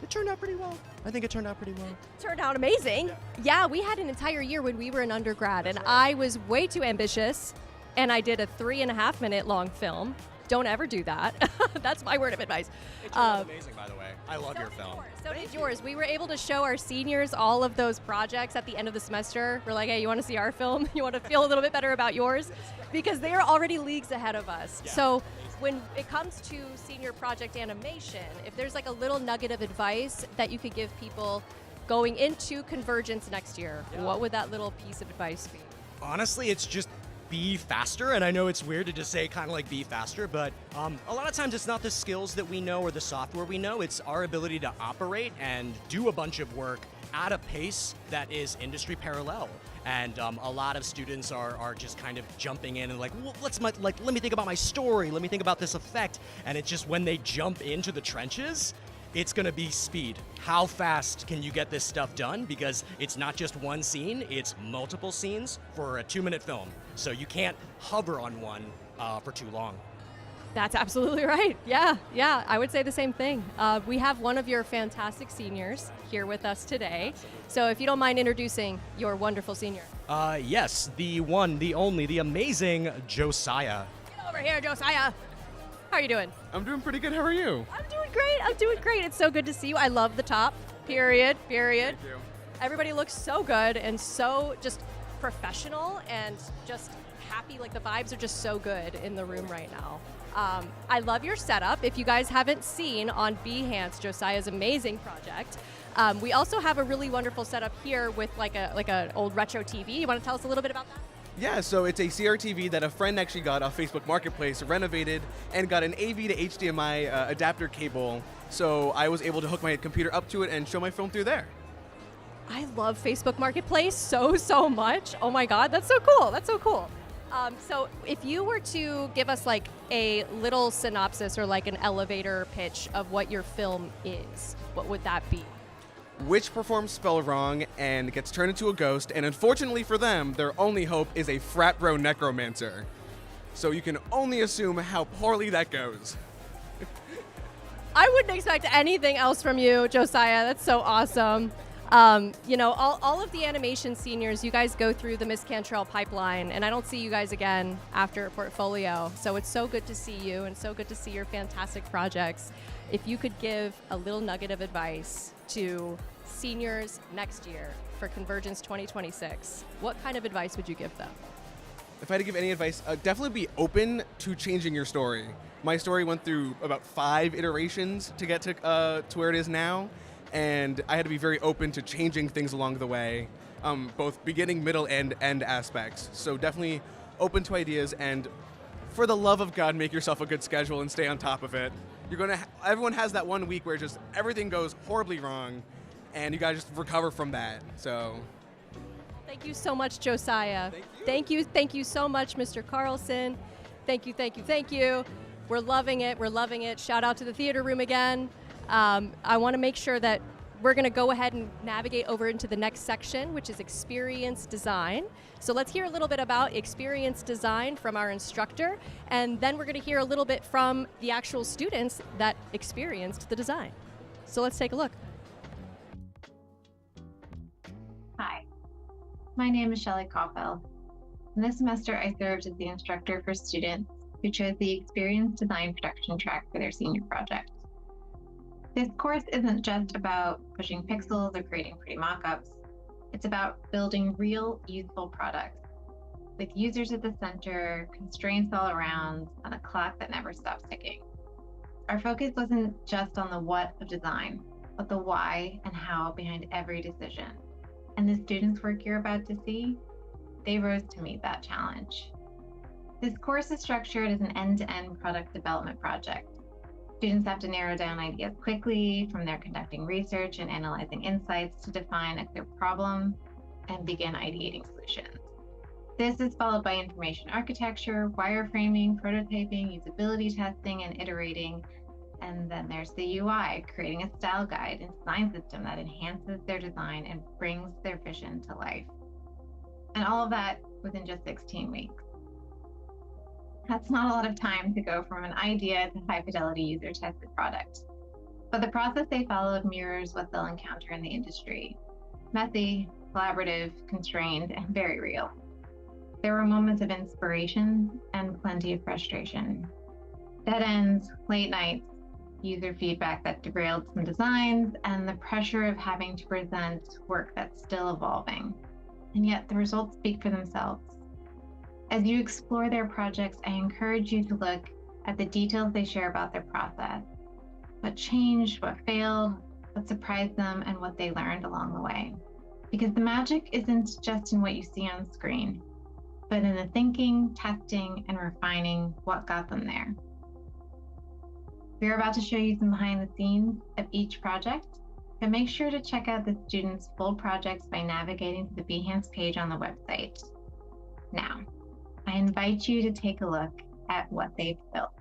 it turned out pretty well. I think it turned out pretty well. It turned out amazing. Yeah, we had an entire year when we were in undergrad, and I was way too ambitious, and I did a 3.5-minute long film. Don't ever do that. That's my word of advice. It turned out amazing, by the way. I love your film. So did yours. We were able to show our seniors all of those projects at the end of the semester. We're like, hey, you want to see our film? You want to feel a little bit better about yours? Because they are already leagues ahead of us. Yeah. So when it comes to senior project animation, if there's like a little nugget of advice that you could give people going into Convergence next year, what would that little piece of advice be? Honestly, it's just be faster. And I know it's weird to just say kind of like be faster, but a lot of times it's not the skills that we know or the software we know, it's our ability to operate and do a bunch of work at a pace that is industry parallel. And a lot of students are just kind of jumping in and like, well, let me think about my story, let me think about this effect. And it's just when they jump into the trenches, it's gonna be speed. How fast can you get this stuff done? Because it's not just one scene, it's multiple scenes for a 2-minute film. So you can't hover on one for too long. That's absolutely right. Yeah, I would say the same thing. We have one of your fantastic seniors here with us today. So if you don't mind introducing your wonderful senior. Yes, the one, the only, the amazing Josiah. Get over here, Josiah. How are you doing? I'm doing pretty good. How are you? I'm doing great. It's so good to see you. I love the top. Period. Thank you. Everybody looks so good and so just professional and just happy. Like the vibes are just so good in the room right now. I love your setup. If you guys haven't seen on Behance, Josiah's amazing project, we also have a really wonderful setup here with like a old retro TV. You want to tell us a little bit about that? Yeah, so it's a CRTV that a friend actually got off Facebook Marketplace, renovated, and got an AV to HDMI adapter cable. So I was able to hook my computer up to it and show my film through there. I love Facebook Marketplace so much. Oh my God, that's so cool. That's so cool. So if you were to give us like a little synopsis or like an elevator pitch of what your film is, what would that be? Witch performs spell wrong and gets turned into a ghost, and unfortunately for them, their only hope is a frat bro necromancer. So you can only assume how poorly that goes. I wouldn't expect anything else from you, Josiah. That's so awesome. All of the animation seniors, you guys go through the Miss Cantrell pipeline, and I don't see you guys again after a portfolio. So it's so good to see you and so good to see your fantastic projects. If you could give a little nugget of advice to seniors next year for Convergence 2026, what kind of advice would you give them? If I had to give any advice, definitely be open to changing your story. My story went through about 5 iterations to get to where it is now, and I had to be very open to changing things along the way, both beginning, middle, and end aspects. So definitely open to ideas, and for the love of God, make yourself a good schedule and stay on top of it. Everyone has that one week where just everything goes horribly wrong, and you gotta just recover from that. So Thank you so much, Josiah. Thank you so much, Mr. Carlson. Thank you. We're loving it. Shout out to the theater room again. I want to make sure that we're going to go ahead and navigate over into the next section, which is experience design. So let's hear a little bit about experience design from our instructor, and then we're going to hear a little bit from the actual students that experienced the design. So let's take a look. Hi, my name is Shelley Caulfield. And this semester, I served as the instructor for students who chose the Experience Design Production track for their senior project. This course isn't just about pushing pixels or creating pretty mock-ups. It's about building real, useful products with users at the center, constraints all around, and a clock that never stops ticking. Our focus wasn't just on the what of design, but the why and how behind every decision. And the students' work you're about to see, they rose to meet that challenge. This course is structured as an end-to-end product development project. Students have to narrow down ideas quickly from their conducting research and analyzing insights to define a clear problem and begin ideating solutions. This is followed by information architecture, wireframing, prototyping, usability testing, and iterating. And then there's the UI, creating a style guide and design system that enhances their design and brings their vision to life. And all of that within just 16 weeks. That's not a lot of time to go from an idea to high-fidelity user-tested product. But the process they followed mirrors what they'll encounter in the industry. Messy, collaborative, constrained, and very real. There were moments of inspiration and plenty of frustration. Dead ends, late nights, user feedback that derailed some designs, and the pressure of having to present work that's still evolving. And yet the results speak for themselves. As you explore their projects, I encourage you to look at the details they share about their process. What changed, what failed, what surprised them, and what they learned along the way. Because the magic isn't just in what you see on screen, but in the thinking, testing, and refining what got them there. We're about to show you some behind the scenes of each project, but make sure to check out the students' full projects by navigating to the Behance page on the website. Now, I invite you to take a look at what they've built.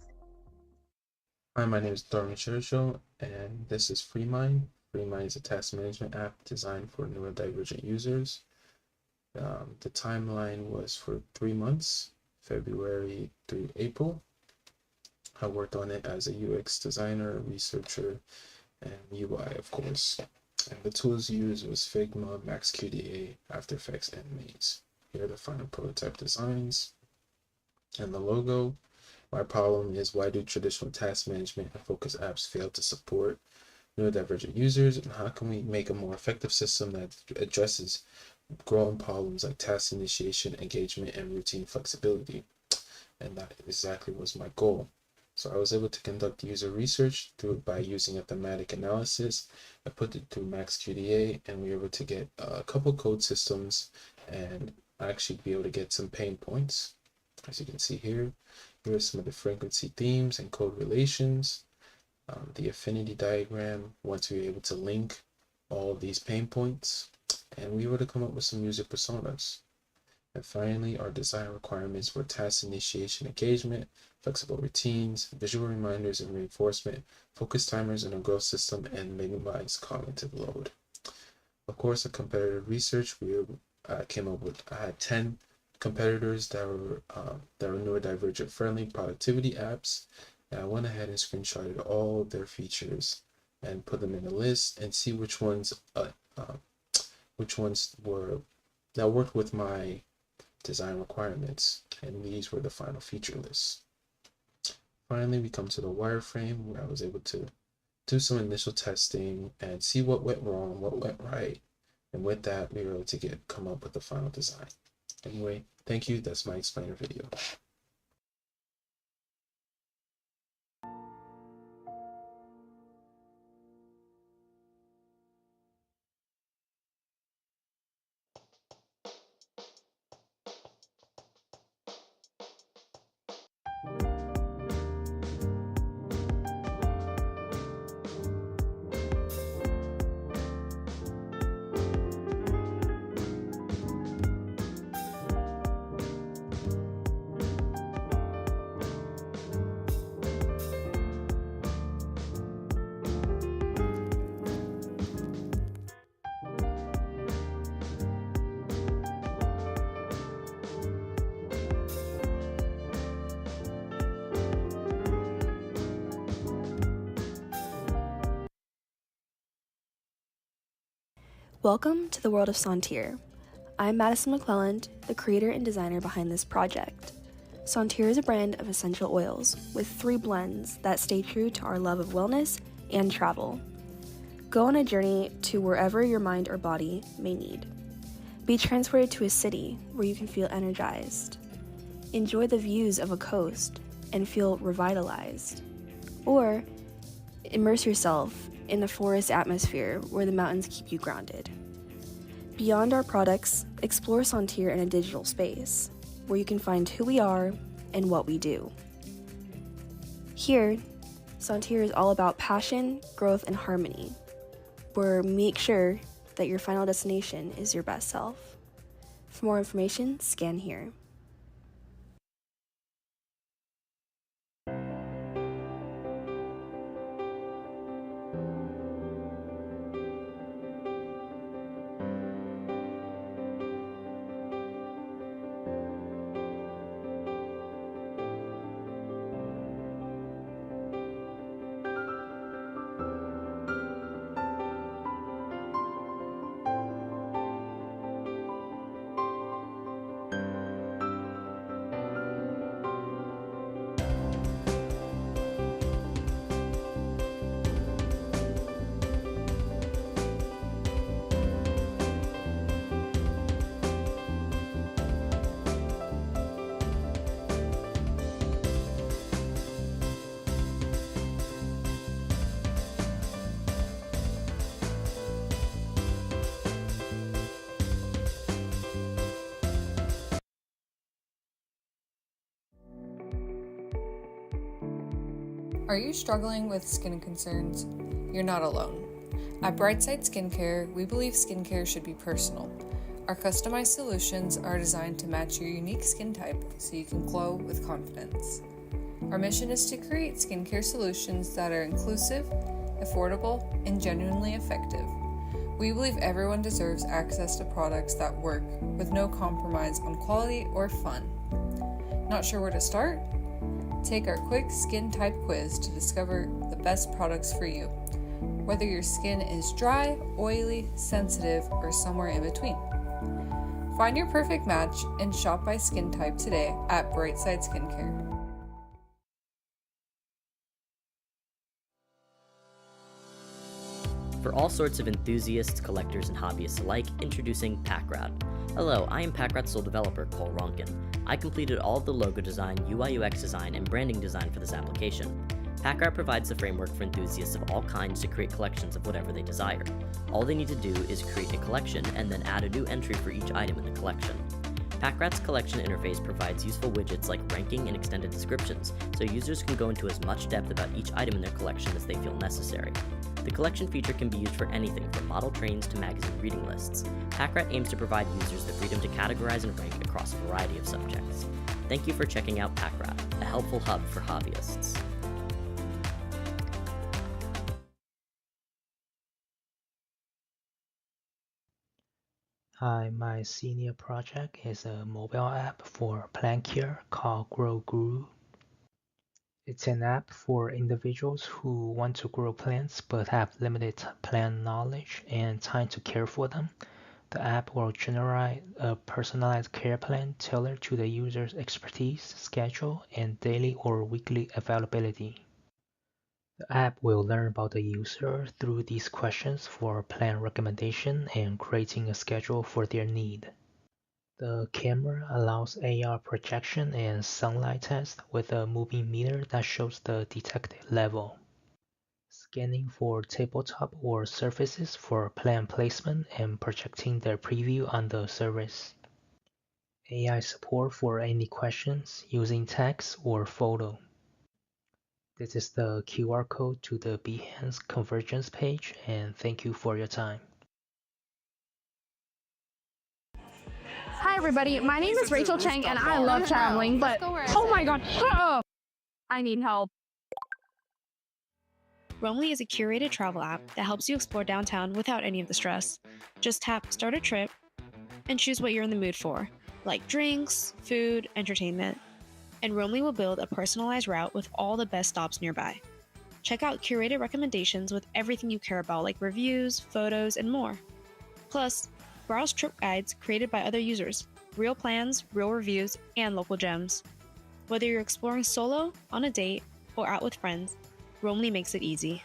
Hi, my name is Thorman Churchill, and this is FreeMind. FreeMind is a task management app designed for neurodivergent users. The timeline was for 3 months, February through April. I worked on it as a UX designer, researcher, and UI, of course. And the tools used was Figma, MaxQDA, After Effects, and Maze. Here are the final prototype designs and the logo. My problem is, why do traditional task management and focus apps fail to support neurodivergent users, and how can we make a more effective system that addresses growing problems like task initiation, engagement, and routine flexibility? And that exactly was my goal. So I was able to conduct user research by using a thematic analysis. I put it through MaxQDA, and we were able to get a couple code systems and actually be able to get some pain points. As you can see here, here are some of the frequency themes and code relations. The affinity diagram, once we were able to link all of these pain points, and we were to come up with some user personas. And finally, our design requirements were task initiation engagement, flexible routines, visual reminders and reinforcement, focus timers in a growth system, and minimize cognitive load. Of course, in competitive research, we came up with, I had 10 competitors that were neurodivergent friendly productivity apps. And I went ahead and screenshotted all of their features and put them in a list and see which ones were that worked with my design requirements, and these were the final feature lists. Finally, we come to the wireframe, where I was able to do some initial testing and see what went wrong, what went right, and with that, we were able to come up with the final design. Anyway, thank you. That's my explainer video. Welcome to the world of Santir. I'm Madison McClelland, the creator and designer behind this project. Santir is a brand of essential oils with 3 blends that stay true to our love of wellness and travel. Go on a journey to wherever your mind or body may need. Be transported to a city where you can feel energized. Enjoy the views of a coast and feel revitalized. Or immerse yourself in a forest atmosphere where the mountains keep you grounded. Beyond our products, explore Santir in a digital space, where you can find who we are and what we do. Here, Santir is all about passion, growth, and harmony, where make sure that your final destination is your best self. For more information, scan here. Are you struggling with skin concerns? You're not alone. At Brightside Skincare, we believe skincare should be personal. Our customized solutions are designed to match your unique skin type so you can glow with confidence. Our mission is to create skincare solutions that are inclusive, affordable, and genuinely effective. We believe everyone deserves access to products that work with no compromise on quality or fun. Not sure where to start? Take our quick skin type quiz to discover the best products for you, whether your skin is dry, oily, sensitive, or somewhere in between. Find your perfect match and shop by skin type today at Brightside Skincare. For all sorts of enthusiasts, collectors, and hobbyists alike, introducing PackRat. Hello, I am PackRat's sole developer, Cole Ronkin. I completed all of the logo design, UI UX design, and branding design for this application. PackRat provides the framework for enthusiasts of all kinds to create collections of whatever they desire. All they need to do is create a collection and then add a new entry for each item in the collection. PackRat's collection interface provides useful widgets like ranking and extended descriptions, so users can go into as much depth about each item in their collection as they feel necessary. The collection feature can be used for anything from model trains to magazine reading lists. PackRat aims to provide users the freedom to categorize and rank across a variety of subjects. Thank you for checking out PackRat, a helpful hub for hobbyists. Hi, my senior project is a mobile app for plant care called Grow Grew. It's an app for individuals who want to grow plants but have limited plant knowledge and time to care for them. The app will generate a personalized care plan tailored to the user's expertise, schedule, and daily or weekly availability. The app will learn about the user through these questions for plan recommendation and creating a schedule for their need. The camera allows AR projection and sunlight test with a moving meter that shows the detected level. Scanning for tabletop or surfaces for plant placement and projecting their preview on the surface. AI support for any questions using text or photo. This is the QR code to the Behance Convergence page, and thank you for your time. Hi everybody, my name is Rachel Chang and I love traveling, but oh my god, I need help. Roamly is a curated travel app that helps you explore downtown without any of the stress. Just tap Start a Trip and choose what you're in the mood for, like drinks, food, entertainment. And Roamly will build a personalized route with all the best stops nearby. Check out curated recommendations with everything you care about, like reviews, photos, and more. Plus, browse trip guides created by other users, real plans, real reviews, and local gems. Whether you're exploring solo, on a date, or out with friends, Roamly makes it easy.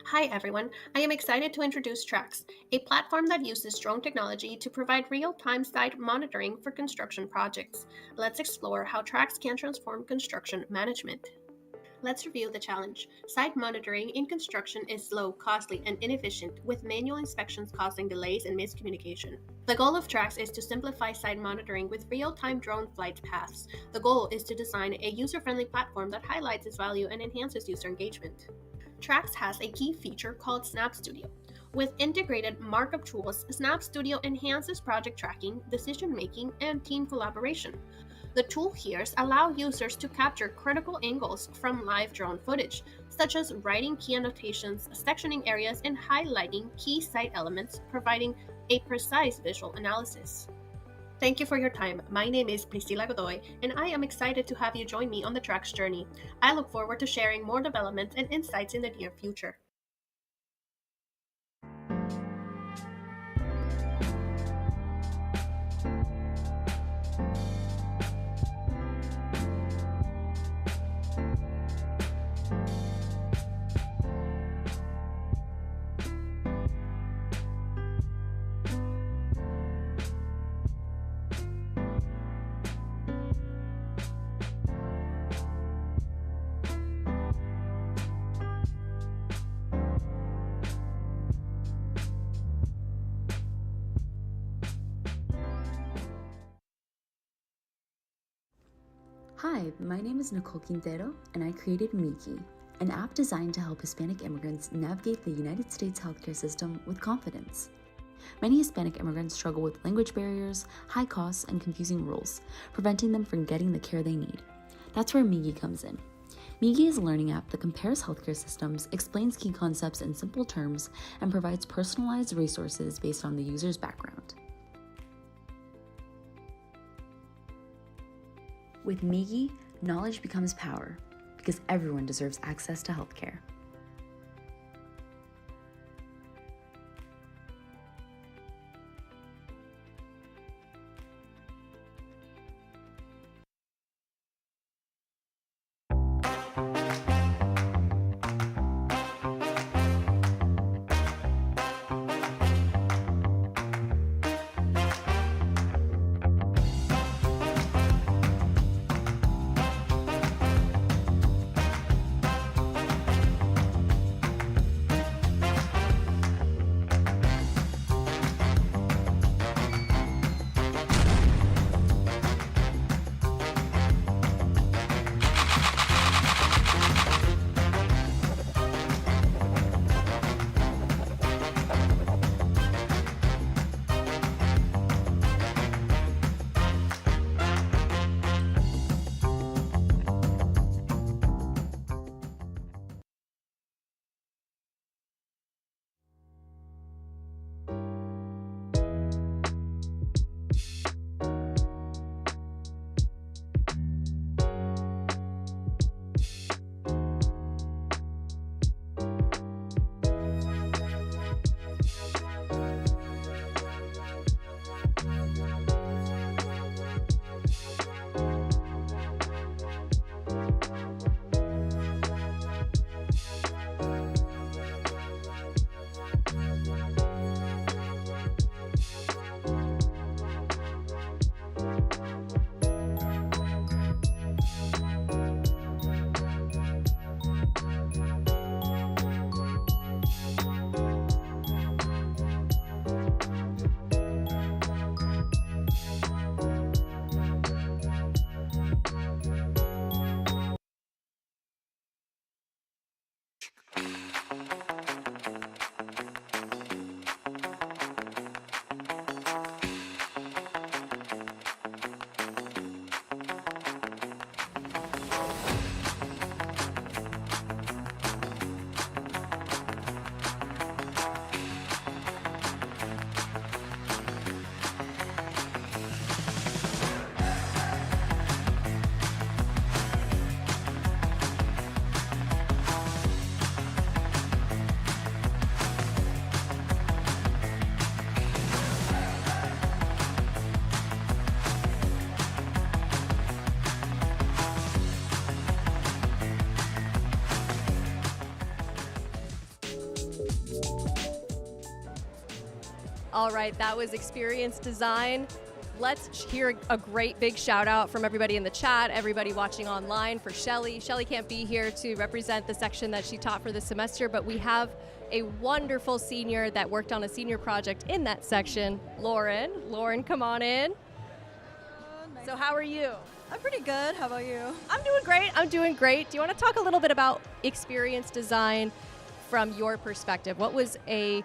Hi everyone, I am excited to introduce Trax, a platform that uses drone technology to provide real-time site monitoring for construction projects. Let's explore how Trax can transform construction management. Let's review the challenge. Site monitoring in construction is slow, costly, and inefficient, with manual inspections causing delays and miscommunication. The goal of Trax is to simplify site monitoring with real-time drone flight paths. The goal is to design a user-friendly platform that highlights its value and enhances user engagement. Trax has a key feature called Snap Studio. With integrated markup tools, Snap Studio enhances project tracking, decision-making, and team collaboration. The tool here allow users to capture critical angles from live drone footage, such as writing key annotations, sectioning areas, and highlighting key site elements, providing a precise visual analysis. Thank you for your time. My name is Priscilla Godoy, and I am excited to have you join me on the Tracks journey. I look forward to sharing more developments and insights in the near future. Hi, my name is Nicole Quintero, and I created Miki, an app designed to help Hispanic immigrants navigate the United States healthcare system with confidence. Many Hispanic immigrants struggle with language barriers, high costs, and confusing rules, preventing them from getting the care they need. That's where Miki comes in. Miki is a learning app that compares healthcare systems, explains key concepts in simple terms, and provides personalized resources based on the user's background. With Miki, knowledge becomes power, because everyone deserves access to healthcare. All right, that was Experience Design. Let's hear a great big shout out from everybody in the chat, everybody watching online for Shelly. Shelly can't be here to represent the section that she taught for the semester, but we have a wonderful senior that worked on a senior project in that section, Lauren. Lauren, come on in. So how are you? I'm pretty good. How about you? I'm doing great. I'm doing great. Do you want to talk a little bit about Experience Design from your perspective? What was a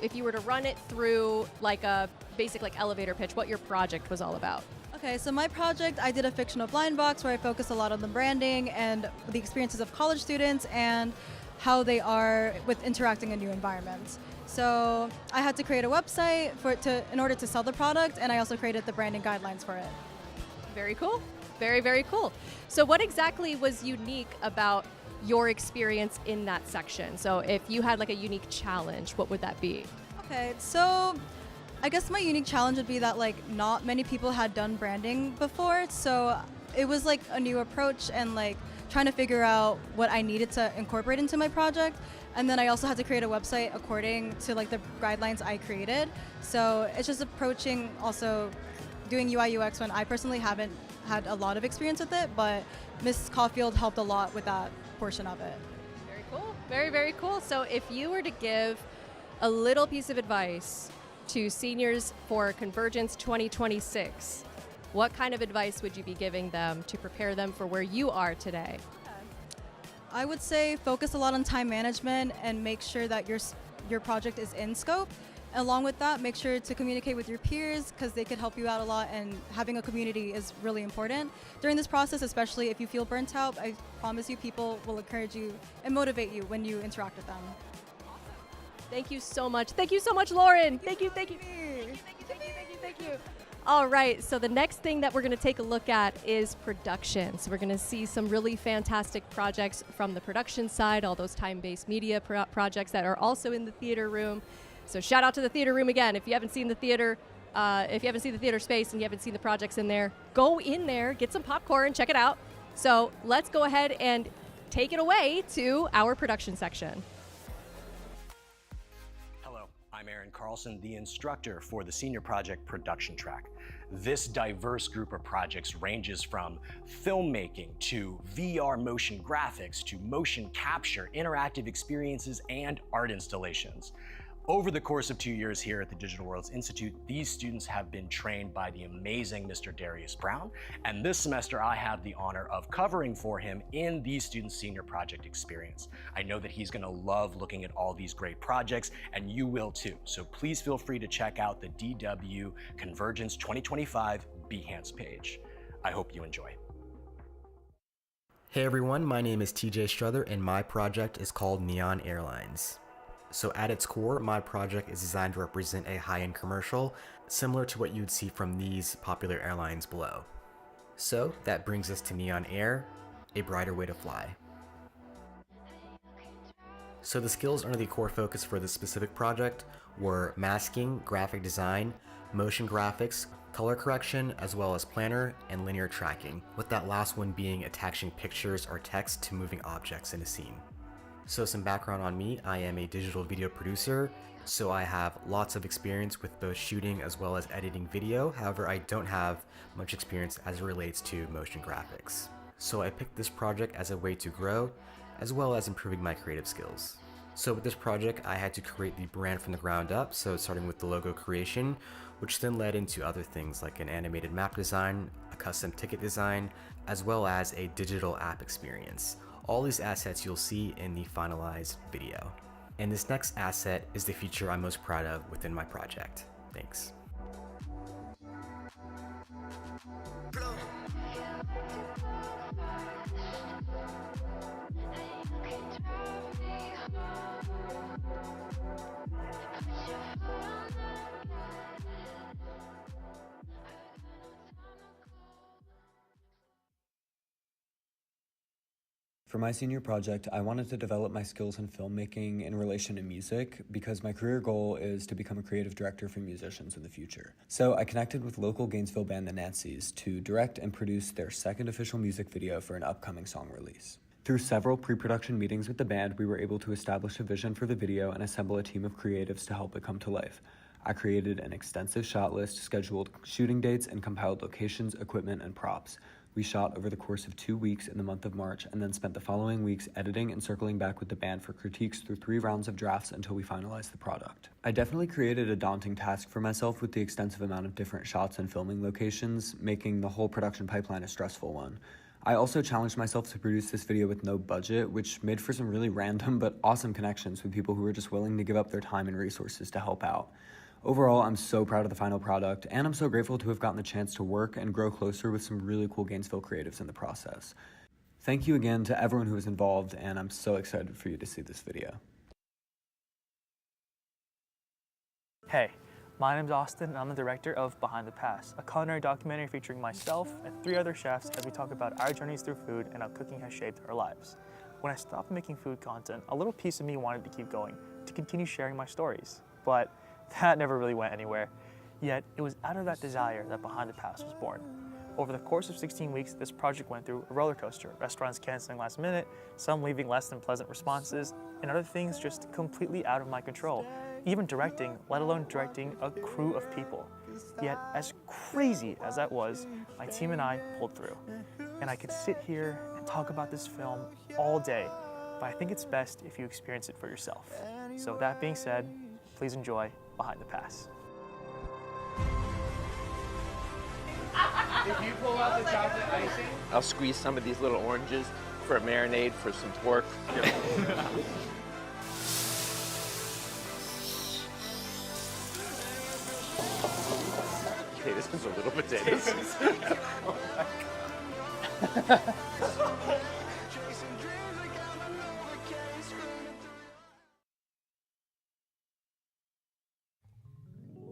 if you were to run it through like a basic elevator pitch, what your project was all about? Okay, so my project, I did a fictional blind box where I focused a lot on the branding and the experiences of college students, and how they are with interacting in new environments. So I had to create a website in order to sell the product, and I also created the branding guidelines for it. Very cool. Very, very cool. So what exactly was unique about your experience in that section? So if you had like a unique challenge, what would that be? Okay, so I guess my unique challenge would be that like not many people had done branding before, so it was like a new approach and like trying to figure out what I needed to incorporate into my project. And then I also had to create a website according to like the guidelines I created. So it's just approaching also doing UI UX when I personally haven't had a lot of experience with it, but Miss Caulfield helped a lot with that portion of it. Very cool. Very, very cool. So if you were to give a little piece of advice to seniors for Convergence 2026, what kind of advice would you be giving them to prepare them for where you are today? I would say focus a lot on time management and make sure that your project is in scope. Along with that, make sure to communicate with your peers because they could help you out a lot, and having a community is really important during this process, especially if you feel burnt out. I promise you people will encourage you and motivate you when you interact with them. Thank you so much. Thank you so much, Lauren. Thank you. All right, so the next thing that we're going to take a look at is production. So we're going to see some really fantastic projects from the production side, all those time-based media projects that are also in the theater room. So shout out to the theater room again. If you haven't seen the theater, space and you haven't seen the projects in there, go in there, get some popcorn, check it out. So let's go ahead and take it away to our production section. I'm Aaron Carlson, the instructor for the Senior Project Production Track. This diverse group of projects ranges from filmmaking to VR motion graphics to motion capture, interactive experiences, and art installations. Over the course of 2 years here at the Digital Worlds Institute, these students have been trained by the amazing Mr. Darius Brown, and this semester I have the honor of covering for him in these students' senior project experience. I know that he's gonna love looking at all these great projects, and you will too. So please feel free to check out the DW Convergence 2025 Behance page. I hope you enjoy. Hey everyone, my name is TJ Struther, and my project is called Neon Airlines. So at its core, my project is designed to represent a high-end commercial, similar to what you'd see from these popular airlines below. So that brings us to Neon Air, a brighter way to fly. So the skills under the core focus for this specific project were masking, graphic design, motion graphics, color correction, as well as planner and linear tracking, with that last one being attaching pictures or text to moving objects in a scene. So some background on me, I am a digital video producer, so I have lots of experience with both shooting as well as editing video. However, I don't have much experience as it relates to motion graphics. So I picked this project as a way to grow, as well as improving my creative skills. So with this project, I had to create the brand from the ground up, so starting with the logo creation, which then led into other things like an animated map design, a custom ticket design, as well as a digital app experience. All these assets you'll see in the finalized video. And this next asset is the feature I'm most proud of within my project. Thanks. For my senior project, I wanted to develop my skills in filmmaking in relation to music because my career goal is to become a creative director for musicians in the future. So I connected with local Gainesville band The Nancys to direct and produce their second official music video for an upcoming song release. Through several pre-production meetings with the band, we were able to establish a vision for the video and assemble a team of creatives to help it come to life. I created an extensive shot list, scheduled shooting dates, and compiled locations, equipment, and props. We shot over the course of 2 weeks in the month of March and then spent the following weeks editing and circling back with the band for critiques through 3 rounds of drafts until we finalized the product. I definitely created a daunting task for myself with the extensive amount of different shots and filming locations, making the whole production pipeline a stressful one. I also challenged myself to produce this video with no budget, which made for some really random but awesome connections with people who were just willing to give up their time and resources to help out. Overall, I'm so proud of the final product, and I'm so grateful to have gotten the chance to work and grow closer with some really cool Gainesville creatives in the process. Thank you again to everyone who was involved, and I'm so excited for you to see this video. Hey, my name's Austin, and I'm the director of Behind the Pass, a culinary documentary featuring myself and 3 other chefs as we talk about our journeys through food and how cooking has shaped our lives. When I stopped making food content, a little piece of me wanted to keep going, to continue sharing my stories, but that never really went anywhere. Yet, it was out of that desire that Behind the Pass was born. Over the course of 16 weeks, this project went through a roller coaster, restaurants canceling last minute, some leaving less than pleasant responses, and other things just completely out of my control. Even directing, let alone directing a crew of people. Yet, as crazy as that was, my team and I pulled through. And I could sit here and talk about this film all day, but I think it's best if you experience it for yourself. So with that being said, please enjoy Behind the Pass. If you pull out the chocolate icing, I'll squeeze some of these little oranges for a marinade for some pork. Okay, this is a little potatoes.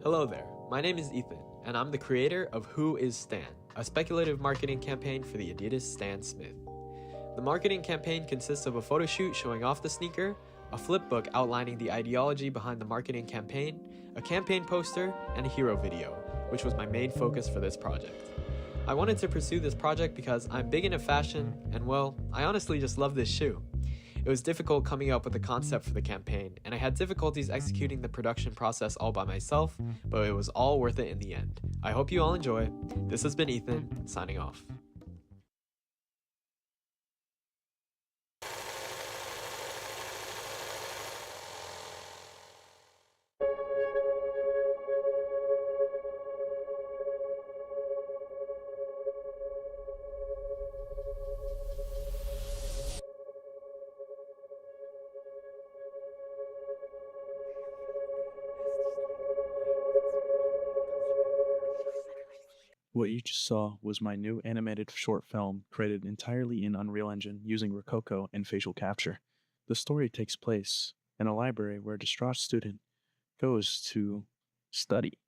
Hello there, my name is Ethan, and I'm the creator of Who is Stan, a speculative marketing campaign for the Adidas Stan Smith. The marketing campaign consists of a photo shoot showing off the sneaker, a flip book outlining the ideology behind the marketing campaign, a campaign poster, and a hero video, which was my main focus for this project. I wanted to pursue this project because I'm big into fashion, and well, I honestly just love this shoe. It was difficult coming up with the concept for the campaign, and I had difficulties executing the production process all by myself, but it was all worth it in the end. I hope you all enjoy. This has been Ethan, signing off. What you just saw was my new animated short film created entirely in Unreal Engine using Rococo and facial capture. The story takes place in a library where a distraught student goes to study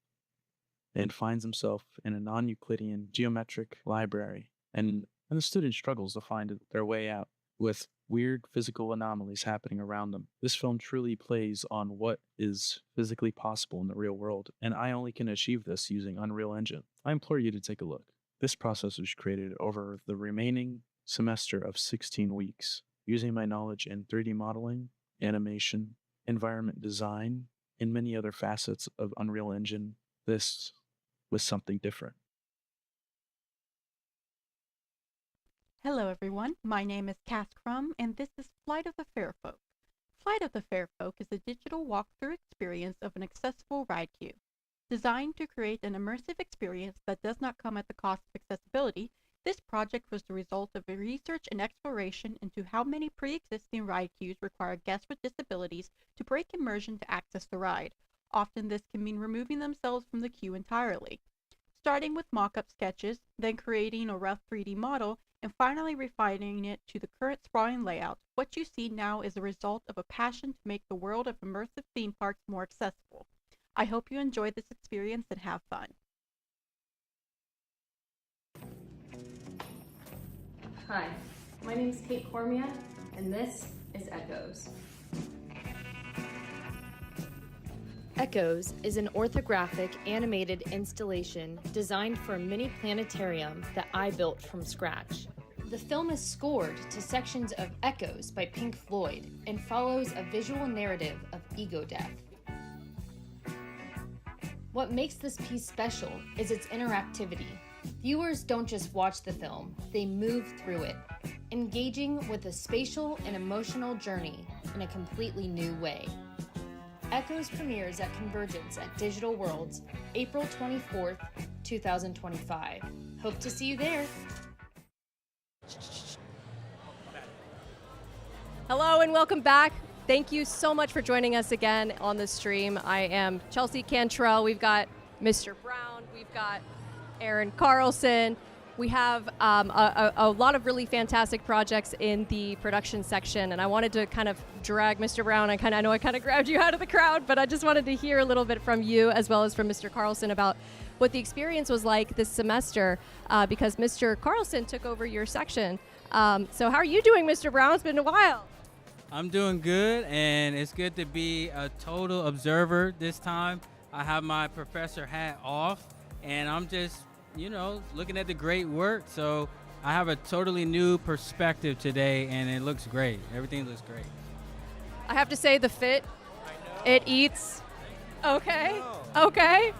and finds himself in a non-Euclidean geometric library, and the student struggles to find their way out with weird physical anomalies happening around them. This film truly plays on what is physically possible in the real world, and I only can achieve this using Unreal Engine. I implore you to take a look. This process was created over the remaining semester of 16 weeks, using my knowledge in 3D modeling, animation, environment design, and many other facets of Unreal Engine. This was something different. Hello everyone, my name is Cass Crum and this is Flight of the Fairfolk. Flight of the Fairfolk is a digital walkthrough experience of an accessible ride queue. Designed to create an immersive experience that does not come at the cost of accessibility, this project was the result of a research and exploration into how many pre-existing ride queues require guests with disabilities to break immersion to access the ride. Often this can mean removing themselves from the queue entirely. Starting with mock-up sketches, then creating a rough 3D model, and finally refining it to the current sprawling layout, what you see now is a result of a passion to make the world of immersive theme parks more accessible. I hope you enjoy this experience and have fun. Hi, my name is Kate Cormia, and this is Echoes. Echoes is an orthographic animated installation designed for a mini planetarium that I built from scratch. The film is scored to sections of Echoes by Pink Floyd and follows a visual narrative of ego death. What makes this piece special is its interactivity. Viewers don't just watch the film, they move through it, engaging with a spatial and emotional journey in a completely new way. Echoes premieres at Convergence at Digital Worlds, April 24th, 2025. Hope to see you there. Hello and welcome back. Thank you so much for joining us again on the stream. I am Chelsea Cantrell. We've got Mr. Brown. We've got Aaron Carlson. We have a lot of really fantastic projects in the production section, and I wanted to kind of drag Mr. Brown. I know I kind of grabbed you out of the crowd, but I just wanted to hear a little bit from you as well as from Mr. Carlson about what the experience was like this semester, because Mr. Carlson took over your section. So how are you doing, Mr. Brown? It's been a while. I'm doing good, and it's good to be a total observer this time. I have my professor hat off, and I'm just, looking at the great work. So I have a totally new perspective today, and it looks great. Everything looks great. I have to say the fit, it eats. Okay. Okay.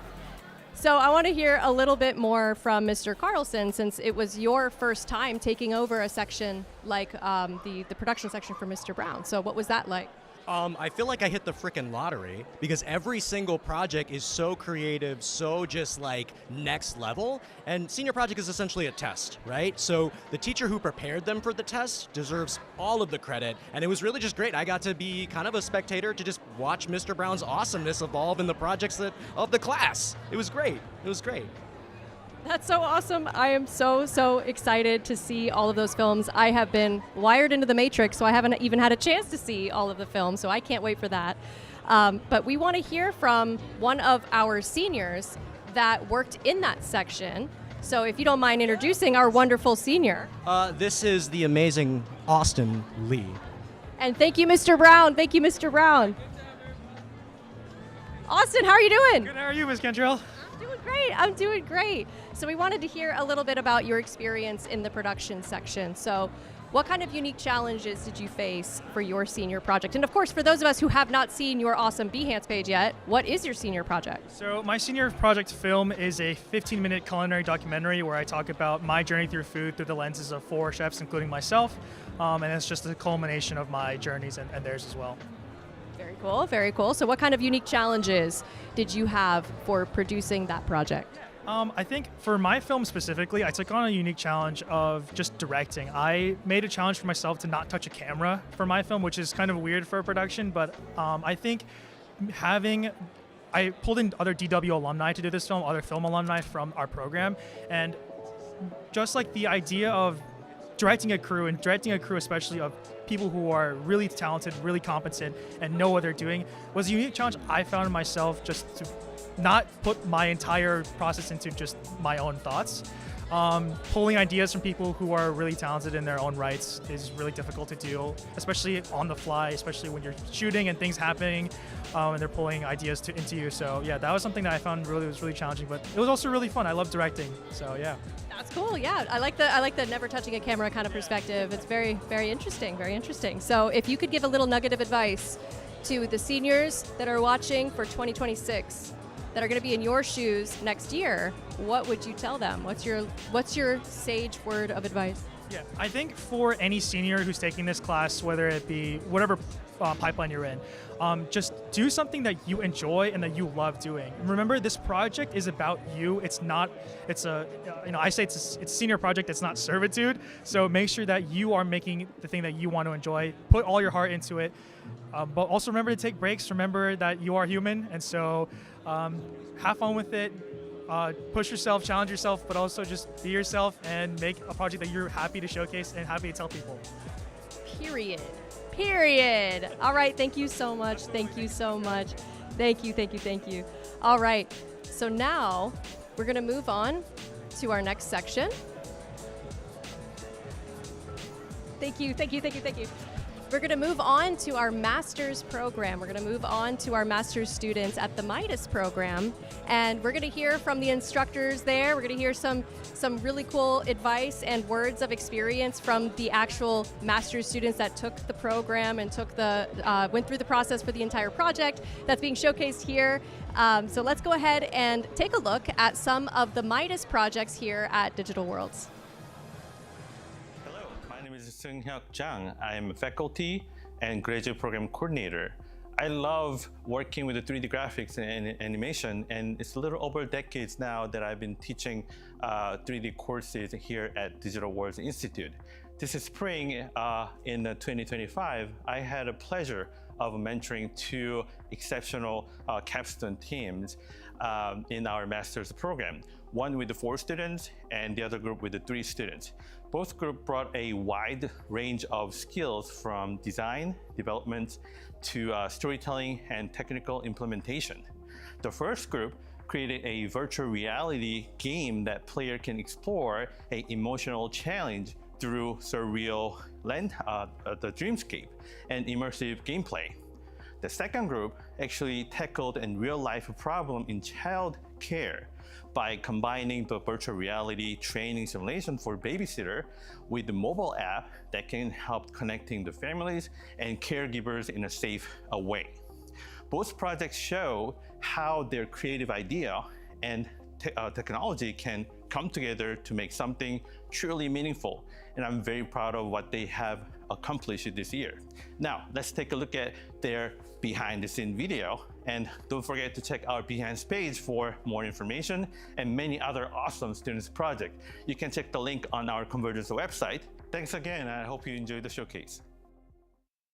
So I want to hear a little bit more from Mr. Carlson, since it was your first time taking over a section like the production section for Mr. Brown. So what was that like? I feel like I hit the frickin' lottery because every single project is so creative, so just like next level. And senior project is essentially a test, right? So the teacher who prepared them for the test deserves all of the credit. And it was really just great. I got to be kind of a spectator to just watch Mr. Brown's awesomeness evolve in the projects of the class. It was great. It was great. That's so awesome. I am so excited to see all of those films. I have been wired into the Matrix, so I haven't even had a chance to see all of the films, so I can't wait for that. But we want to hear from one of our seniors that worked in that section. So if you don't mind introducing our wonderful senior. This is the amazing Austin Lee. And thank you, Mr. Brown. Thank you, Mr. Brown. Austin, how are you doing? Good, how are you, Ms. Cantrell? I'm doing great. So we wanted to hear a little bit about your experience in the production section. So what kind of unique challenges did you face for your senior project? And of course, for those of us who have not seen your awesome Behance page yet, what is your senior project? So my senior project film is a 15-minute culinary documentary where I talk about my journey through food through the lenses of 4 chefs, including myself. And it's just a culmination of my journeys and theirs as well. Very cool, very cool. So what kind of unique challenges did you have for producing that project? I think for my film specifically, I took on a unique challenge of just directing. I made a challenge for myself to not touch a camera for my film, which is kind of weird for a production, but I think I pulled in other DW alumni to do this film, other film alumni from our program, and just like the idea of directing a crew especially of people who are really talented, really competent, and know what they're doing was a unique challenge I found in myself, just to not put my entire process into just my own thoughts. Pulling ideas from people who are really talented in their own rights is really difficult to do, especially on the fly, especially when you're shooting and things happening, and they're pulling ideas into you. So yeah, that was something that I found was really challenging, but it was also really fun. I love directing, so yeah. That's cool. Yeah, I like the never touching a camera kind of perspective. It's very interesting. Very interesting. So if you could give a little nugget of advice to the seniors that are watching for 2026, that are going to be in your shoes next year, what would you tell them? What's your sage word of advice? Yeah, I think for any senior who's taking this class, whether it be whatever pipeline you're in, just do something that you enjoy and that you love doing. Remember, this project is about you. It's a senior project. It's not servitude. So make sure that you are making the thing that you want to enjoy. Put all your heart into it. But also remember to take breaks. Remember that you are human, and so have fun with it. Push yourself, challenge yourself, but also just be yourself and make a project that you're happy to showcase and happy to tell people. Period. All right, thank you so much. Thank you so much. Thank you. All right, so now we're gonna move on to our next section. Thank you. We're going to move on to our master's program. We're going to move on to our master's students at the Midas program, and we're going to hear from the instructors there. We're going to hear some really cool advice and words of experience from the actual master's students that took the program and went through the process for the entire project that's being showcased here. So let's go ahead and take a look at some of the Midas projects here at Digital Worlds. Seung-hyuk Jang. I am a faculty and graduate program coordinator. I love working with the 3D graphics and animation, and it's a little over decades now that I've been teaching 3D courses here at Digital Worlds Institute. This spring in 2025, I had a pleasure of mentoring 2 exceptional capstone teams in our master's program. one with the 4 students and the other group with the 3 students. Both groups brought a wide range of skills from design, development, to storytelling and technical implementation. The first group created a virtual reality game that player can explore an emotional challenge through surreal land, the dreamscape, and immersive gameplay. The second group actually tackled a real-life problem in child care by combining the virtual reality training simulation for babysitter with the mobile app that can help connecting the families and caregivers in a safe way. Both projects show how their creative idea and technology can come together to make something truly meaningful, and I'm very proud of what they have accomplished this year. Now, let's take a look at their behind-the-scene video, and don't forget to check our Behance page for more information and many other awesome students projects. You can check the link on our Convergence website. Thanks again, and I hope you enjoyed the showcase.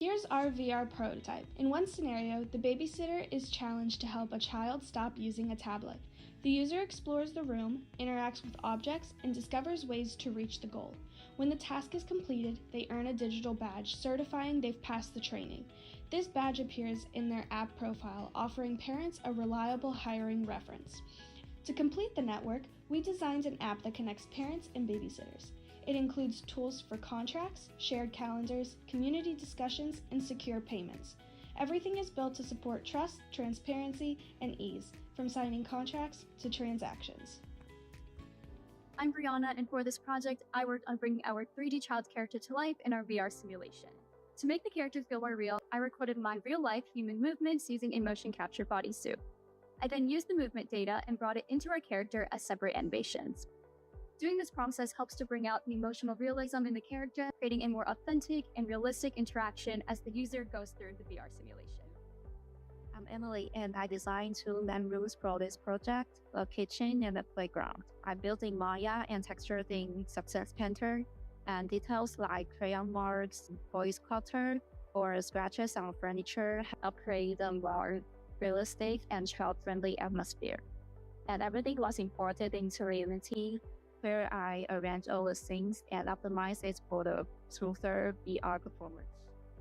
Here's our VR prototype. In one scenario, the babysitter is challenged to help a child stop using a tablet. The user explores the room, interacts with objects, and discovers ways to reach the goal. When the task is completed, they earn a digital badge certifying they've passed the training. This badge appears in their app profile, offering parents a reliable hiring reference. To complete the network, we designed an app that connects parents and babysitters. It includes tools for contracts, shared calendars, community discussions, and secure payments. Everything is built to support trust, transparency, and ease, from signing contracts to transactions. I'm Brianna, and for this project, I worked on bringing our 3D child character to life in our VR simulation. To make the characters feel more real, I recorded my real-life human movements using a motion capture bodysuit. I then used the movement data and brought it into our character as separate animations. Doing this process helps to bring out the emotional realism in the character, creating a more authentic and realistic interaction as the user goes through the VR simulation. I'm Emily, and I designed 2 main rooms for this project, a kitchen and a playground. I built in Maya and textured in Success Painter, and details like crayon marks, voice clutter, or scratches on furniture help create a more realistic and child-friendly atmosphere. And everything was imported into Unity, where I arrange all the scenes and optimize it for the smoother VR performance.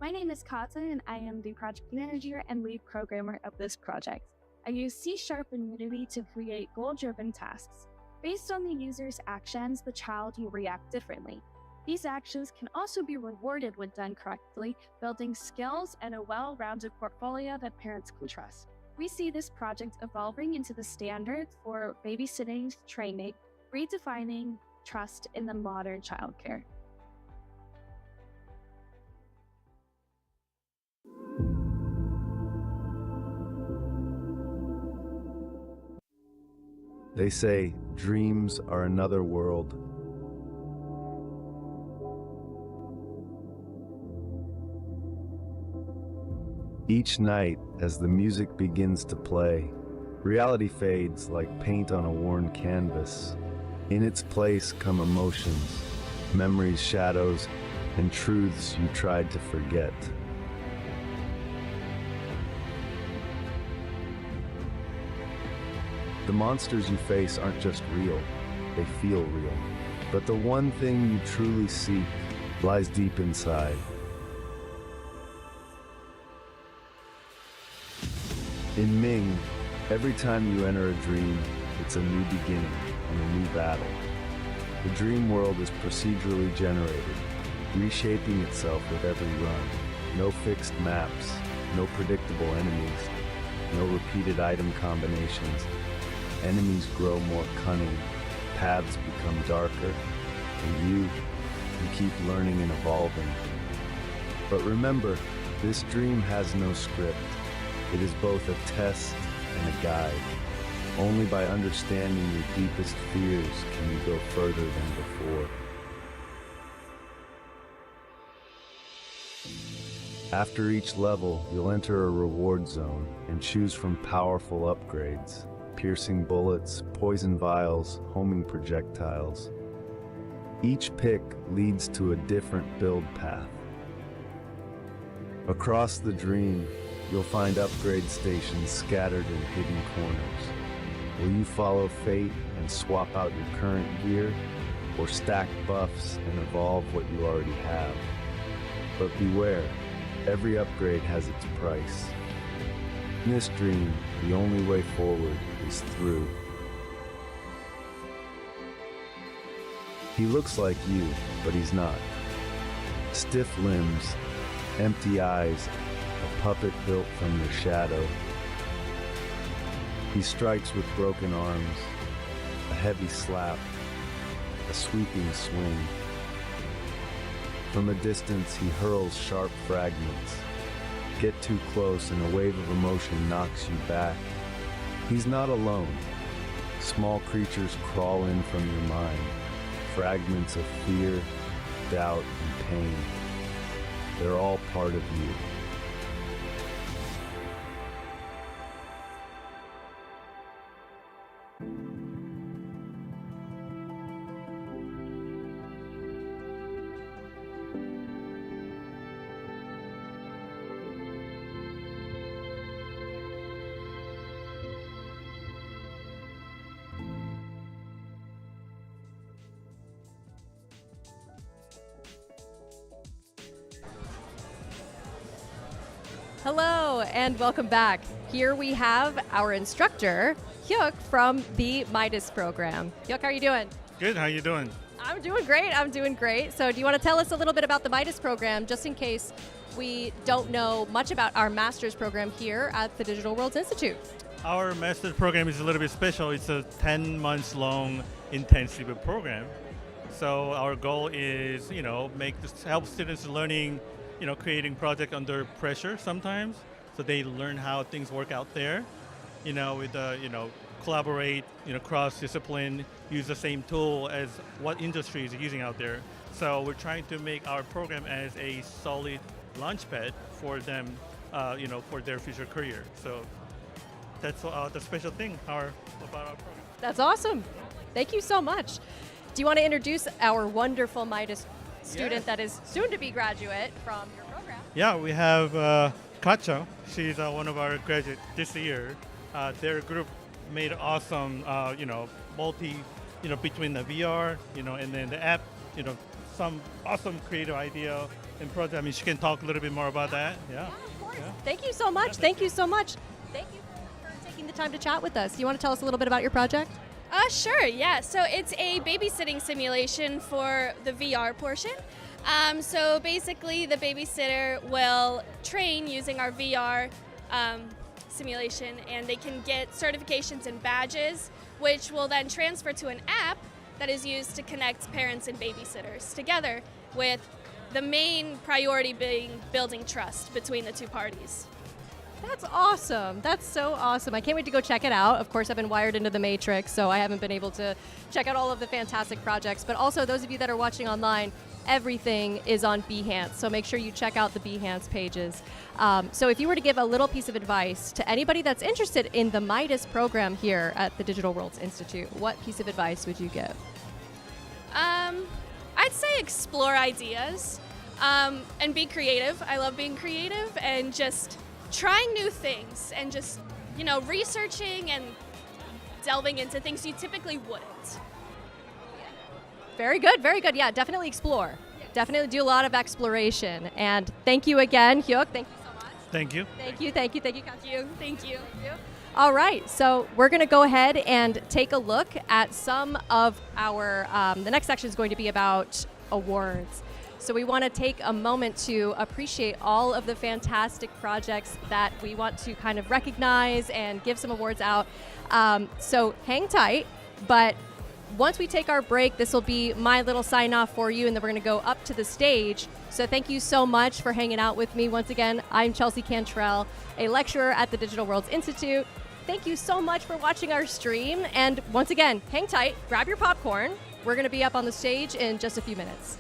My name is Kata, and I am the project manager and lead programmer of this project. I use C# and Unity to create goal-driven tasks. Based on the user's actions, the child will react differently. These actions can also be rewarded when done correctly, building skills and a well-rounded portfolio that parents can trust. We see this project evolving into the standard for babysitting training, redefining trust in the modern childcare. They say dreams are another world. Each night, as the music begins to play, reality fades like paint on a worn canvas. In its place come emotions, memories, shadows, and truths you tried to forget. The monsters you face aren't just real, they feel real. But the one thing you truly seek lies deep inside. In Ming, every time you enter a dream, it's a new beginning and a new battle. The dream world is procedurally generated, reshaping itself with every run. No fixed maps, no predictable enemies, no repeated item combinations. Enemies grow more cunning, paths become darker, and you keep learning and evolving. But remember, this dream has no script. It is both a test and a guide. Only by understanding your deepest fears can you go further than before. After each level, you'll enter a reward zone and choose from powerful upgrades. Piercing bullets, poison vials, homing projectiles. Each pick leads to a different build path. Across the dream, you'll find upgrade stations scattered in hidden corners. Will you follow fate and swap out your current gear, or stack buffs and evolve what you already have? But beware, every upgrade has its price. In this dream, the only way forward is through. He looks like you, but he's not. Stiff limbs, empty eyes, a puppet built from your shadow. He strikes with broken arms, a heavy slap, a sweeping swing. From a distance, he hurls sharp fragments. Get too close and a wave of emotion knocks you back. He's not alone. Small creatures crawl in from your mind, fragments of fear, doubt, and pain. They're all part of you. Hello and welcome back. Here we have our instructor, Hyuk, from the Midas program. Hyuk, how are you doing? Good, how you doing? I'm doing great. So do you want to tell us a little bit about the Midas program, just in case we don't know much about our master's program here at the Digital Worlds Institute? Our master's program is a little bit special. It's a 10 months long intensive program. So our goal is, help students learning, creating project under pressure sometimes. So they learn how things work out there, collaborate, cross-discipline, use the same tool as what industry is using out there. So we're trying to make our program as a solid launchpad for them, for their future career. So that's the special thing about our program. That's awesome. Thank you so much. Do you want to introduce our wonderful Midas student that is soon to be graduate from your program? Yeah, we have Kacha. She's one of our graduates this year. Their group made awesome, between the VR, and then the app, some awesome creative idea and project. I mean, she can talk a little bit more about that. Yeah. Of course. Yeah. Thank you so much. Thank you so much. Thank you for taking the time to chat with us. Do you want to tell us a little bit about your project? Sure, yeah. So it's a babysitting simulation for the VR portion. So basically, the babysitter will train using our VR simulation, and they can get certifications and badges, which will then transfer to an app that is used to connect parents and babysitters together, with the main priority being building trust between the two parties. That's awesome. That's so awesome. I can't wait to go check it out. Of course, I've been wired into the Matrix, so I haven't been able to check out all of the fantastic projects. But also, those of you that are watching online, everything is on Behance, so make sure you check out the Behance pages. So if you were to give a little piece of advice to anybody that's interested in the Midas program here at the Digital Worlds Institute, what piece of advice would you give? I'd say explore ideas and be creative. I love being creative and just trying new things and just, researching and delving into things you typically wouldn't. Very good, very good. Yeah, definitely explore. Yes. Definitely do a lot of exploration. And thank you again, Hyuk. Thank you so much. Thank you. Thank you, thank you, thank you, Katsu. Thank you. All right, so we're going to go ahead and take a look at some of our, the next section is going to be about awards. So we want to take a moment to appreciate all of the fantastic projects that we want to kind of recognize and give some awards out. So hang tight, but once we take our break, this will be my little sign off for you, and then we're going to go up to the stage. So thank you so much for hanging out with me. Once again, I'm Chelsea Cantrell, a lecturer at the Digital Worlds Institute. Thank you so much for watching our stream. And once again, hang tight, grab your popcorn. We're going to be up on the stage in just a few minutes.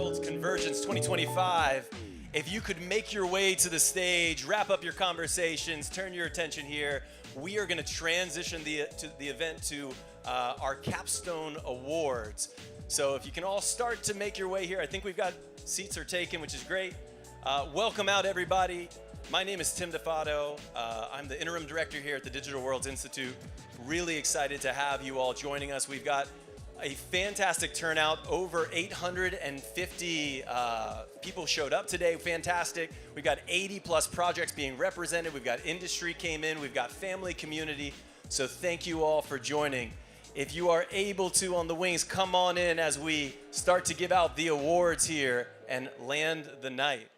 World's Convergence 2025. If you could make your way to the stage, wrap up your conversations, turn your attention here, we are going to transition the event to our capstone awards. So if you can all start to make your way here, I think we've got seats are taken, which is great. Welcome out, everybody. My name is Tim DeFato. I'm the interim director here at the Digital Worlds Institute. Really excited to have you all joining us. We've got a fantastic turnout. Over 850 people showed up today. Fantastic. We've got 80 plus projects being represented. We've got industry came in. We've got family, community. So thank you all for joining. If you are able to, on the wings, come on in as we start to give out the awards here and land the night.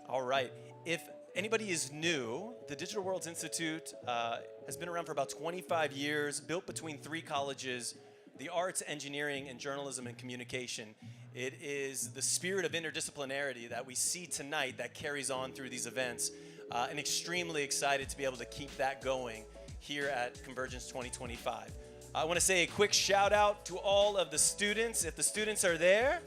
All right. If anybody is new, the Digital Worlds Institute has been around for about 25 years, built between 3 colleges, the arts, engineering, and journalism and communication. It is the spirit of interdisciplinarity that we see tonight that carries on through these events, and extremely excited to be able to keep that going here at Convergence 2025. I want to say a quick shout out to all of the students. If the students are there,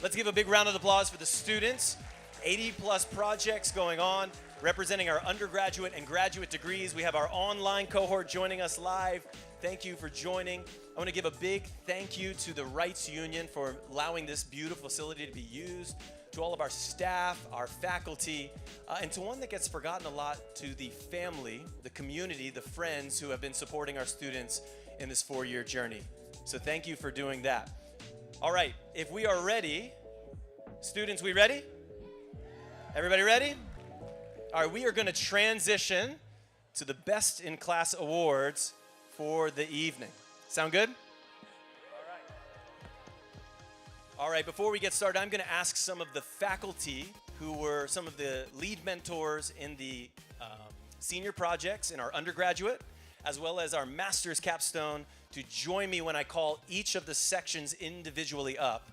let's give a big round of applause for the students. 80 plus projects going on, representing our undergraduate and graduate degrees. We have our online cohort joining us live. Thank you for joining. I want to give a big thank you to the Rights Union for allowing this beautiful facility to be used, to all of our staff, our faculty, and to one that gets forgotten a lot, to the family, the community, the friends who have been supporting our students in this 4-year journey. So thank you for doing that. All right, if we are ready, students, we ready? Everybody ready? All right, we are going to transition to the Best in Class Awards for the evening. Sound good? All right, before we get started, I'm going to ask some of the faculty who were some of the lead mentors in the senior projects in our undergraduate, as well as our master's capstone, to join me when I call each of the sections individually up.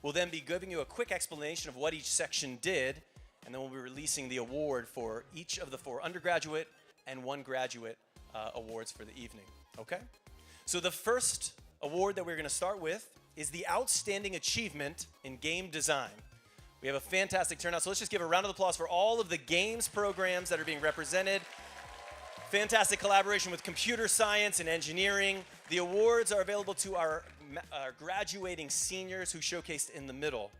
We'll then be giving you a quick explanation of what each section did, and then we'll be releasing the award for each of the 4 undergraduate and 1 graduate awards for the evening, okay? So the first award that we're gonna start with is the Outstanding Achievement in Game Design. We have a fantastic turnout, so let's just give a round of applause for all of the games programs that are being represented. Fantastic collaboration with computer science and engineering. The awards are available to our graduating seniors who showcased in the middle.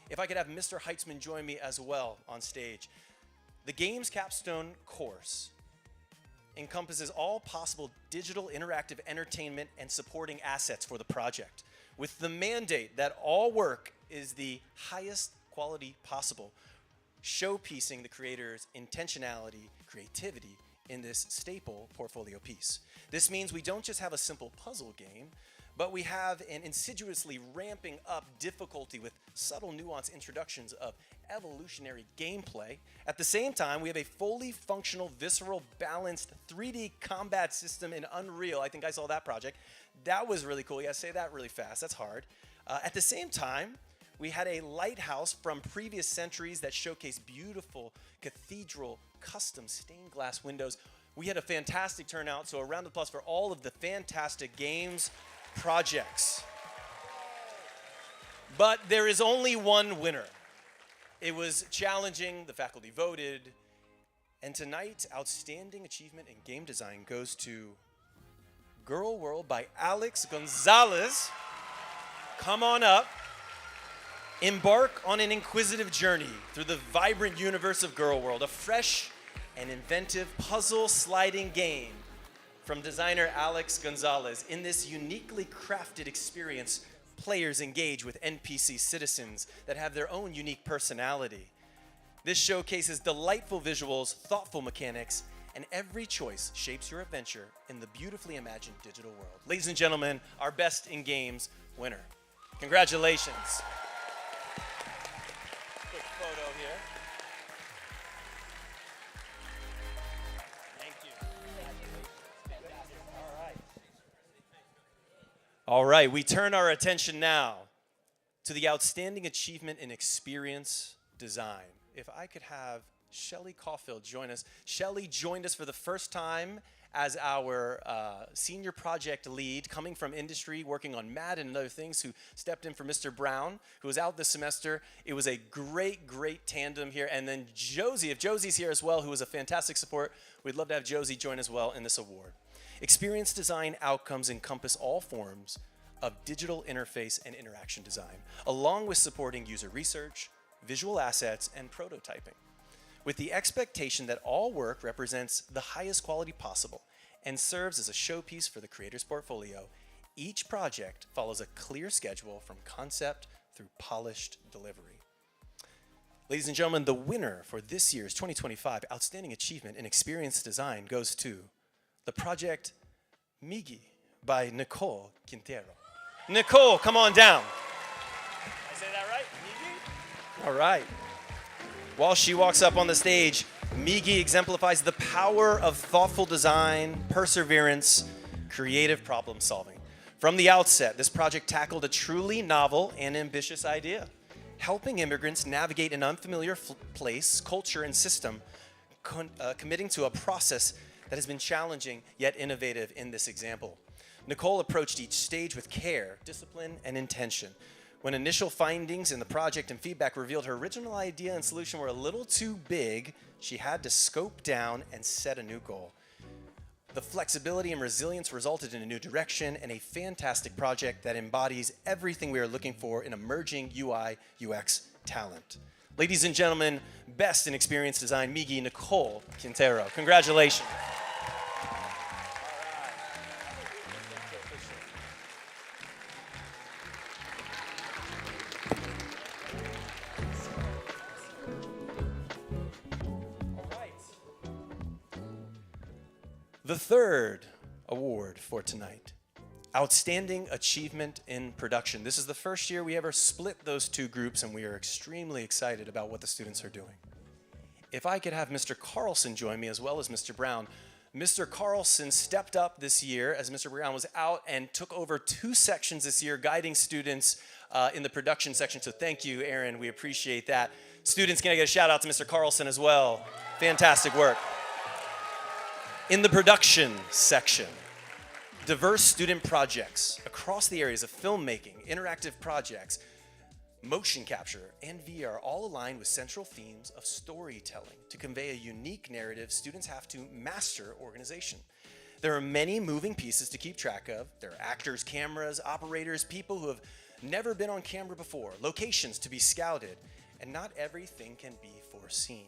If I could have Mr. Heitzman join me as well on stage. The Games Capstone course encompasses all possible digital interactive entertainment and supporting assets for the project, with the mandate that all work is the highest quality possible, showpiecing the creator's intentionality, creativity in this staple portfolio piece. This means we don't just have a simple puzzle game, but we have an insidiously ramping up difficulty with subtle nuanced introductions of evolutionary gameplay. At the same time, we have a fully functional, visceral, balanced 3D combat system in Unreal. I think I saw that project. That was really cool. You gotta say that really fast. That's hard. At the same time, we had a lighthouse from previous centuries that showcased beautiful cathedral custom stained glass windows. We had a fantastic turnout, so a round of applause for all of the fantastic games projects. But there is only one winner. It was challenging, the faculty voted, and tonight, Outstanding Achievement in Game Design goes to Girl World by Alex Gonzalez. Come on up. Embark on an inquisitive journey through the vibrant universe of Girl World, a fresh and inventive puzzle sliding game from designer Alex Gonzalez. In this uniquely crafted experience, players engage with NPC citizens that have their own unique personality. This showcases delightful visuals, thoughtful mechanics, and every choice shapes your adventure in the beautifully imagined digital world. Ladies and gentlemen, our Best in Games winner. Congratulations. Quick photo here. Thank you. All right. All right, we turn our attention now to the Outstanding Achievement in Experience Design. If I could have Shelley Caulfield join us. Shelley joined us for the first time as our senior project lead, coming from industry, working on Madden and other things, who stepped in for Mr. Brown, who was out this semester. It was a great, great tandem here. And then Josie, if Josie's here as well, who was a fantastic support, we'd love to have Josie join as well in this award. Experience design outcomes encompass all forms of digital interface and interaction design, along with supporting user research, visual assets, and prototyping, with the expectation that all work represents the highest quality possible and serves as a showpiece for the creator's portfolio. Each project follows a clear schedule from concept through polished delivery. Ladies and gentlemen, the winner for this year's 2025 Outstanding Achievement in Experience Design goes to the project Migi by Nicole Quintero. Nicole, come on down. I say that right? Migi? All right. While she walks up on the stage, Migi exemplifies the power of thoughtful design, perseverance, creative problem solving. From the outset, this project tackled a truly novel and ambitious idea, helping immigrants navigate an unfamiliar place, culture, and system, committing to a process that has been challenging yet innovative in this example. Nicole approached each stage with care, discipline, and intention. When initial findings in the project and feedback revealed her original idea and solution were a little too big, she had to scope down and set a new goal. The flexibility and resilience resulted in a new direction and a fantastic project that embodies everything we are looking for in emerging UI, UX talent. Ladies and gentlemen, best in experience design, Migi Nicole Quintero. Congratulations. The third award for tonight, Outstanding Achievement in Production. This is the first year we ever split those two groups, and we are extremely excited about what the students are doing. If I could have Mr. Carlson join me as well as Mr. Brown. Mr. Carlson stepped up this year as Mr. Brown was out and took over 2 sections this year, guiding students in the production section. So thank you, Aaron. We appreciate that. Students, can I get a shout out to Mr. Carlson as well? Fantastic work. In the production section, diverse student projects across the areas of filmmaking, interactive projects, motion capture, and VR all align with central themes of storytelling to convey a unique narrative students have to master organization. There are many moving pieces to keep track of. There are actors, cameras, operators, people who have never been on camera before, locations to be scouted, and not everything can be foreseen.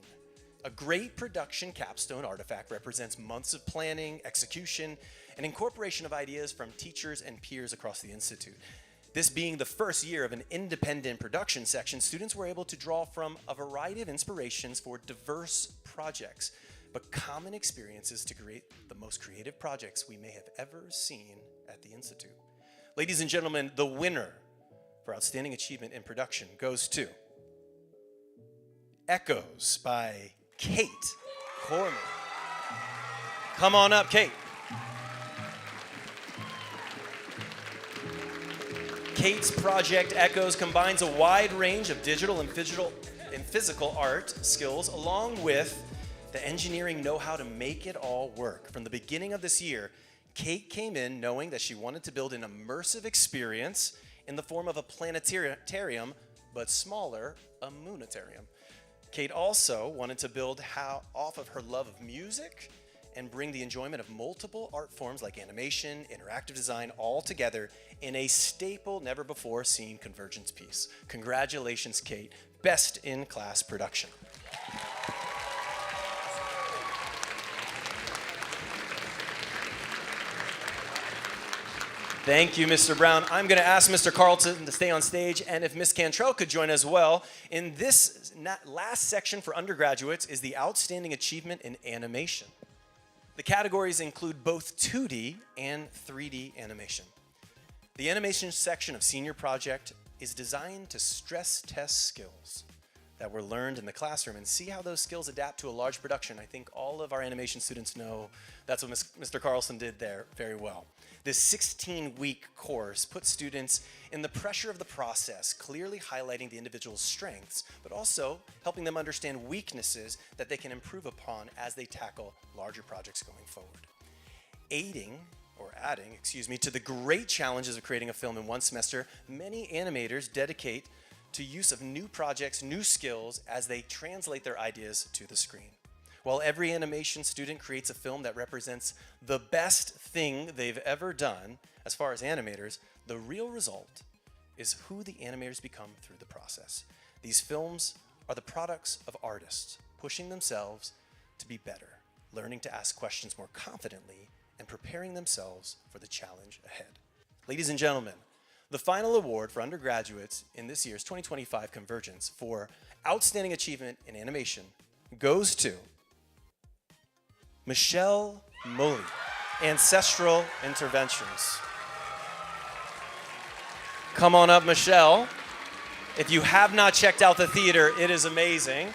A great production capstone artifact represents months of planning, execution, and incorporation of ideas from teachers and peers across the Institute. This being the first year of an independent production section, students were able to draw from a variety of inspirations for diverse projects, but common experiences to create the most creative projects we may have ever seen at the Institute. Ladies and gentlemen, the winner for Outstanding Achievement in Production goes to Echoes by Kate Corman. Come on up, Kate. Kate's project Echoes combines a wide range of digital and physical art skills along with the engineering know-how to make it all work. From the beginning of this year, Kate came in knowing that she wanted to build an immersive experience in the form of a planetarium, but smaller, a moonitarium. Kate also wanted to build off of her love of music and bring the enjoyment of multiple art forms like animation, interactive design, all together in a staple, never before seen Convergence piece. Congratulations, Kate. Best in class production. Thank you, Mr. Brown. I'm going to ask Mr. Carlton to stay on stage, and if Ms. Cantrell could join as well. In this last section for undergraduates is the Outstanding Achievement in Animation. The categories include both 2D and 3D animation. The animation section of Senior Project is designed to stress test skills that were learned in the classroom and see how those skills adapt to a large production. I think all of our animation students know that's what Mr. Carlson did there very well. This 16-week course puts students in the pressure of the process, clearly highlighting the individual's strengths, but also helping them understand weaknesses that they can improve upon as they tackle larger projects going forward. adding to the great challenges of creating a film in one semester, many animators dedicate to use of new projects, new skills as they translate their ideas to the screen. While every animation student creates a film that represents the best thing they've ever done, as far as animators, the real result is who the animators become through the process. These films are the products of artists pushing themselves to be better, learning to ask questions more confidently, and preparing themselves for the challenge ahead. Ladies and gentlemen, the final award for undergraduates in this year's 2025 Convergence for Outstanding Achievement in Animation goes to Michelle Moley, Ancestral Interventions. Come on up, Michelle. If you have not checked out the theater, it is amazing.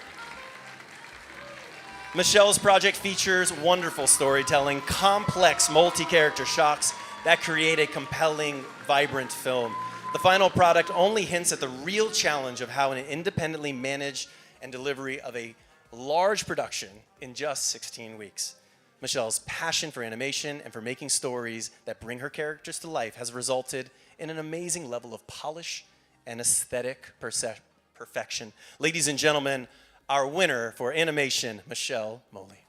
Michelle's project features wonderful storytelling, complex multi-character shots that create a compelling, vibrant film. The final product only hints at the real challenge of how an independently managed and delivery of a large production in just 16 weeks. Michelle's passion for animation and for making stories that bring her characters to life has resulted in an amazing level of polish and aesthetic perfection. Ladies and gentlemen, our winner for animation, Michelle Moley.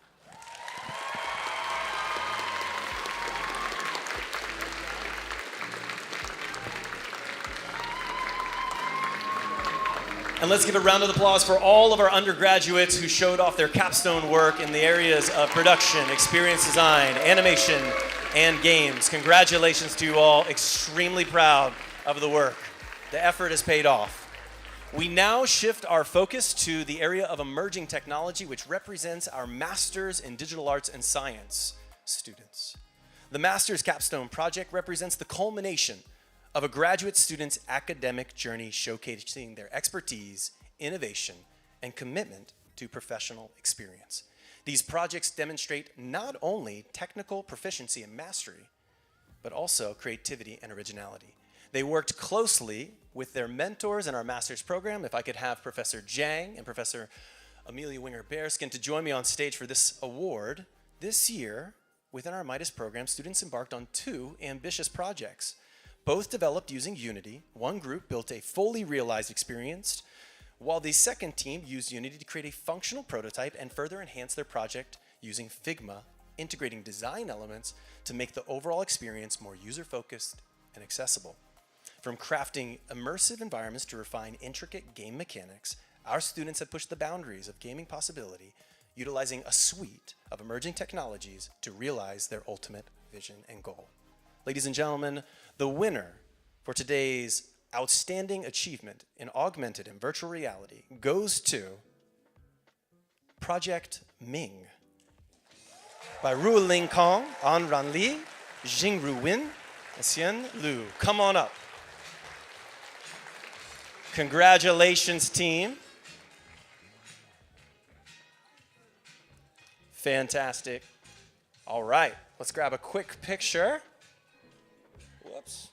And let's give a round of applause for all of our undergraduates who showed off their capstone work in the areas of production, experience design, animation, and games. Congratulations to you all. Extremely proud of the work. The effort has paid off. We now shift our focus to the area of emerging technology, which represents our Masters in Digital Arts and Science students. The Masters Capstone Project represents the culmination of a graduate student's academic journey, showcasing their expertise, innovation, and commitment to professional experience. These projects demonstrate not only technical proficiency and mastery, but also creativity and originality. They worked closely with their mentors in our master's program. If I could have Professor Jang and Professor Amelia Winger-Bearskin to join me on stage for this award. This year, within our Midas program, students embarked on 2 ambitious projects. Both developed using Unity. One group built a fully realized experience, while the second team used Unity to create a functional prototype and further enhance their project using Figma, integrating design elements to make the overall experience more user-focused and accessible. From crafting immersive environments to refine intricate game mechanics, our students have pushed the boundaries of gaming possibility, utilizing a suite of emerging technologies to realize their ultimate vision and goal. Ladies and gentlemen, the winner for today's outstanding achievement in augmented and virtual reality goes to Project Ming by Ruoling Kong, An Ran Li, Jingru Win, and Xian Lu. Come on up. Congratulations, team. Fantastic. All right, let's grab a quick picture. Whoops.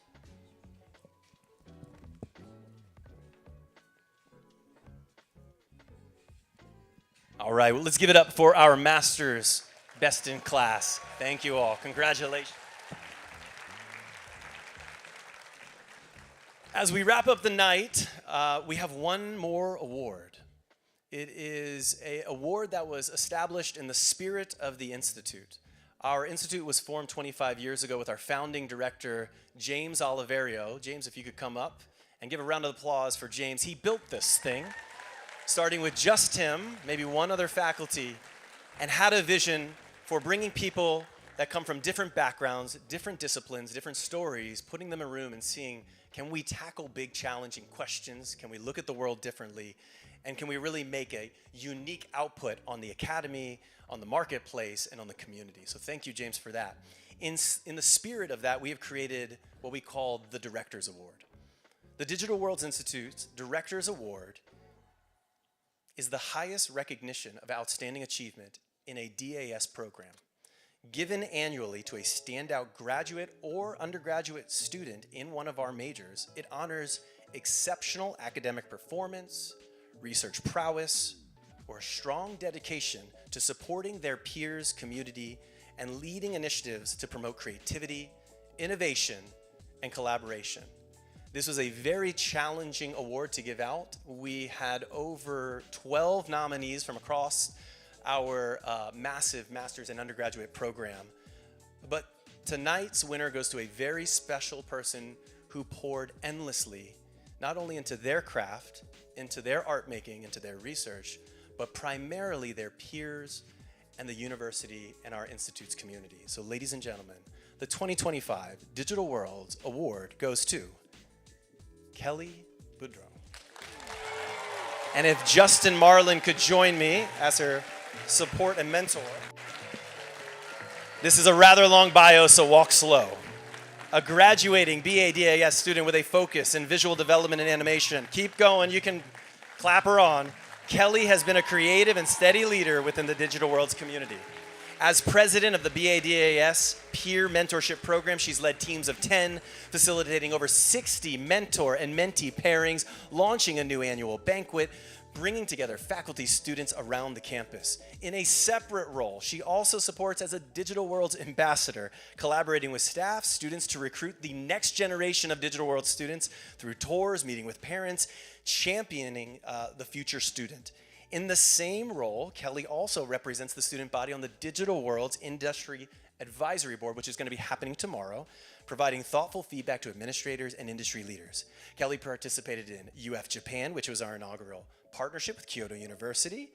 All right, well, let's give it up for our masters, best in class. Thank you all. Congratulations. As we wrap up the night, we have one more award. It is an award that was established in the spirit of the Institute. Our Institute was formed 25 years ago with our founding director, James Oliverio. James, if you could come up and give a round of applause for James. He built this thing, starting with just him, maybe one other faculty, and had a vision for bringing people that come from different backgrounds, different disciplines, different stories, putting them in a room and seeing, can we tackle big challenging questions? Can we look at the world differently? And can we really make a unique output on the academy, on the marketplace, and on the community? So thank you, James, for that. In the spirit of that, we have created what we call the Directors Award. The Digital Worlds Institute's Directors Award is the highest recognition of outstanding achievement in a DAS program. Given annually to a standout graduate or undergraduate student in one of our majors, it honors exceptional academic performance, research prowess, or strong dedication to supporting their peers, community, and leading initiatives to promote creativity, innovation, and collaboration. This was a very challenging award to give out. We had over 12 nominees from across our massive master's and undergraduate program. But tonight's winner goes to a very special person who poured endlessly, not only into their craft, into their art making, into their research, but primarily their peers and the university and our institute's community. So ladies and gentlemen, the 2025 Digital Worlds Award goes to Kelly Boudreau. And if Justin Marlin could join me as her support and mentor. This is a rather long bio, so walk slow. A graduating BADAS student with a focus in visual development and animation. Keep going, you can clap her on. Kelly has been a creative and steady leader within the Digital Worlds community. As president of the BADAS Peer Mentorship Program, she's led teams of 10, facilitating over 60 mentor and mentee pairings, launching a new annual banquet, bringing together faculty, students around the campus. In a separate role, she also supports as a Digital Worlds ambassador, collaborating with staff, students to recruit the next generation of Digital Worlds students through tours, meeting with parents, championing the future student. In the same role, Kelly also represents the student body on the Digital Worlds Industry Advisory Board, which is going to be happening tomorrow, providing thoughtful feedback to administrators and industry leaders. Kelly participated in UF Japan, which was our inaugural partnership with Kyoto University,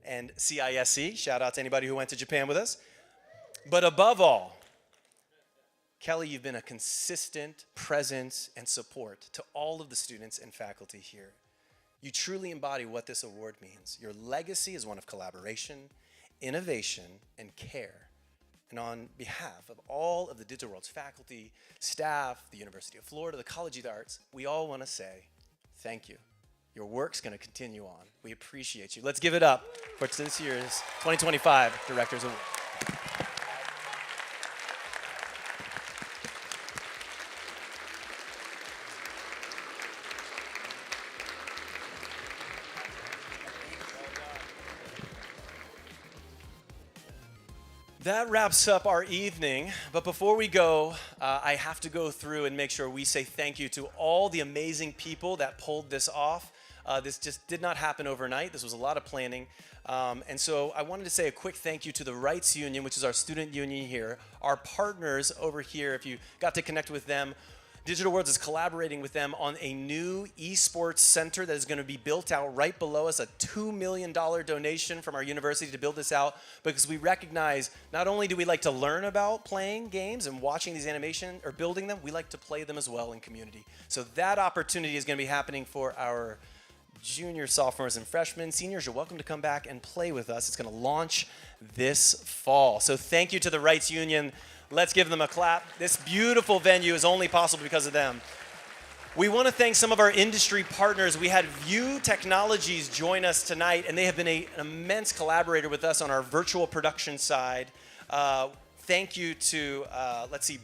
and CISE. Shout out to anybody who went to Japan with us. But above all, Kelly, you've been a consistent presence and support to all of the students and faculty here. You truly embody what this award means. Your legacy is one of collaboration, innovation, and care. And on behalf of all of the Digital Worlds faculty, staff, the University of Florida, the College of the Arts, we all want to say thank you. Your work's going to continue on. We appreciate you. Let's give it up for this year's 2025 Directors Award. That wraps up our evening, but before we go, I have to go through and make sure we say thank you to all the amazing people that pulled this off. This just did not happen overnight. This was a lot of planning. And so I wanted to say a quick thank you to the Rights Union, which is our student union here, our partners over here, if you got to connect with them. Digital Worlds is collaborating with them on a new esports center that is going to be built out right below us, a $2 million donation from our university to build this out, because we recognize not only do we like to learn about playing games and watching these animations or building them, we like to play them as well in community. So that opportunity is going to be happening for our juniors, sophomores, and freshmen. Seniors, you're welcome to come back and play with us. It's going to launch this fall. So thank you to the Rights Union. Let's give them a clap. This beautiful venue is only possible because of them. We want to thank some of our industry partners. We had View Technologies join us tonight, and they have been an immense collaborator with us on our virtual production side. Thank you to,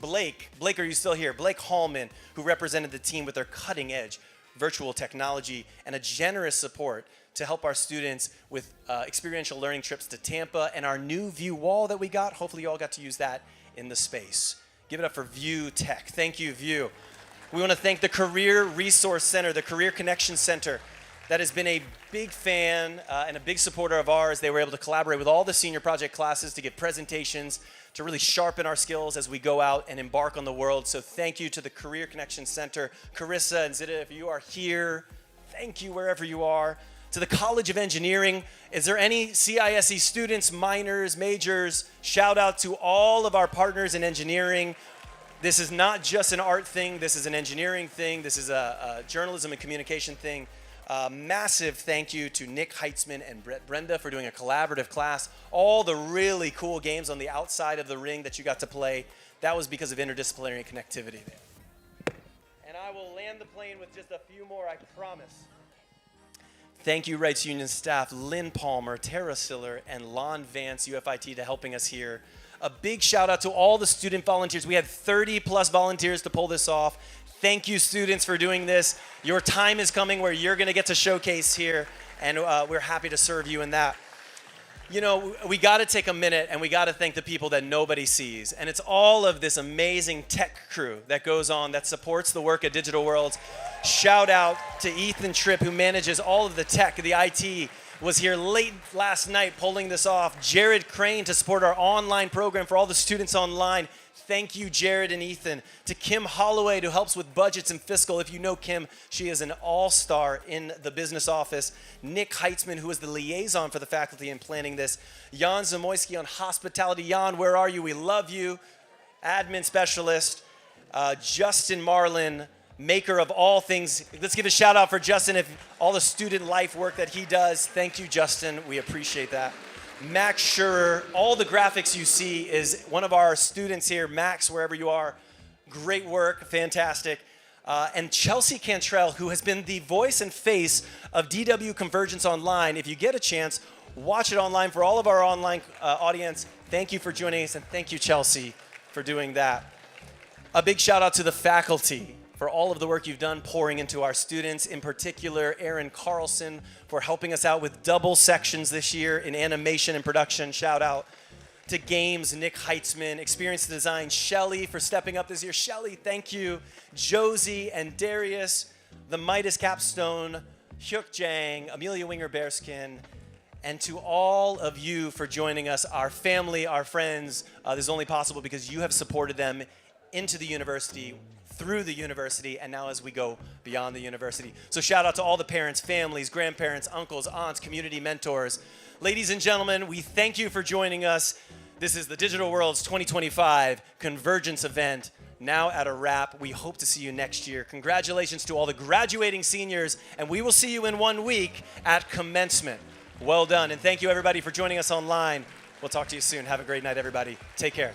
Blake. Blake, are you still here? Blake Hallman, who represented the team with their cutting edge virtual technology and a generous support to help our students with experiential learning trips to Tampa and our new View wall that we got. Hopefully you all got to use that in the space. Give it up for View Tech. Thank you, View. We want to thank the Career Resource Center, the Career Connection Center, that has been a big fan and a big supporter of ours. They were able to collaborate with all the senior project classes to give presentations to really sharpen our skills as we go out and embark on the world. So thank you to the Career Connection Center. Carissa and Zita, if you are here, thank you wherever you are. To the College of Engineering, is there any CISE students, minors, majors? Shout out to all of our partners in engineering. This is not just an art thing, this is an engineering thing, this is a journalism and communication thing. Massive thank you to Nick Heitzman and Brenda for doing a collaborative class. All the really cool games on the outside of the ring that you got to play, that was because of interdisciplinary connectivity there. And I will land the plane with just a few more, I promise. Thank you, Rights Union staff, Lynn Palmer, Tara Siller, and Lon Vance, UFIT, to helping us here. A big shout out to all the student volunteers. We had 30 plus volunteers to pull this off. Thank you, students, for doing this. Your time is coming where you're going to get to showcase here, and we're happy to serve you in that. You know, we got to take a minute and we got to thank the people that nobody sees. And it's all of this amazing tech crew that goes on that supports the work at Digital Worlds. Shout out to Ethan Tripp, who manages all of the tech, the IT, was here late last night pulling this off. Jared Crane to support our online program for all the students online. Thank you, Jared and Ethan. To Kim Holloway, who helps with budgets and fiscal. If you know Kim, she is an all-star in the business office. Nick Heitzman, who is the liaison for the faculty in planning this. Jan Zamoyski on hospitality. Jan, where are you? We love you. Admin specialist. Justin Marlin, maker of all things. Let's give a shout out for Justin, if all the student life work that he does. Thank you, Justin. We appreciate that. Max Schurer, all the graphics you see is one of our students here. Max, wherever you are, great work, fantastic. And Chelsea Cantrell, who has been the voice and face of DW Convergence Online. If you get a chance, watch it online. For all of our online audience, thank you for joining us, and thank you, Chelsea, for doing that. A big shout out to the faculty for all of the work you've done pouring into our students, in particular Aaron Carlson for helping us out with double sections this year in animation and production. Shout out to games, Nick Heitzman, Experience Design, Shelly for stepping up this year. Shelly, thank you. Josie and Darius, the Midas Capstone, Hyuk Jang, Amelia Winger Bearskin, and to all of you for joining us, our family, our friends. This is only possible because you have supported them into the university, through the university, and now as we go beyond the university. So shout out to all the parents, families, grandparents, uncles, aunts, community mentors. Ladies and gentlemen, we thank you for joining us. This is the Digital Worlds 2025 Convergence event, now at a wrap. We hope to see you next year. Congratulations to all the graduating seniors, and we will see you in 1 week at commencement. Well done, and thank you everybody for joining us online. We'll talk to you soon. Have a great night, everybody. Take care.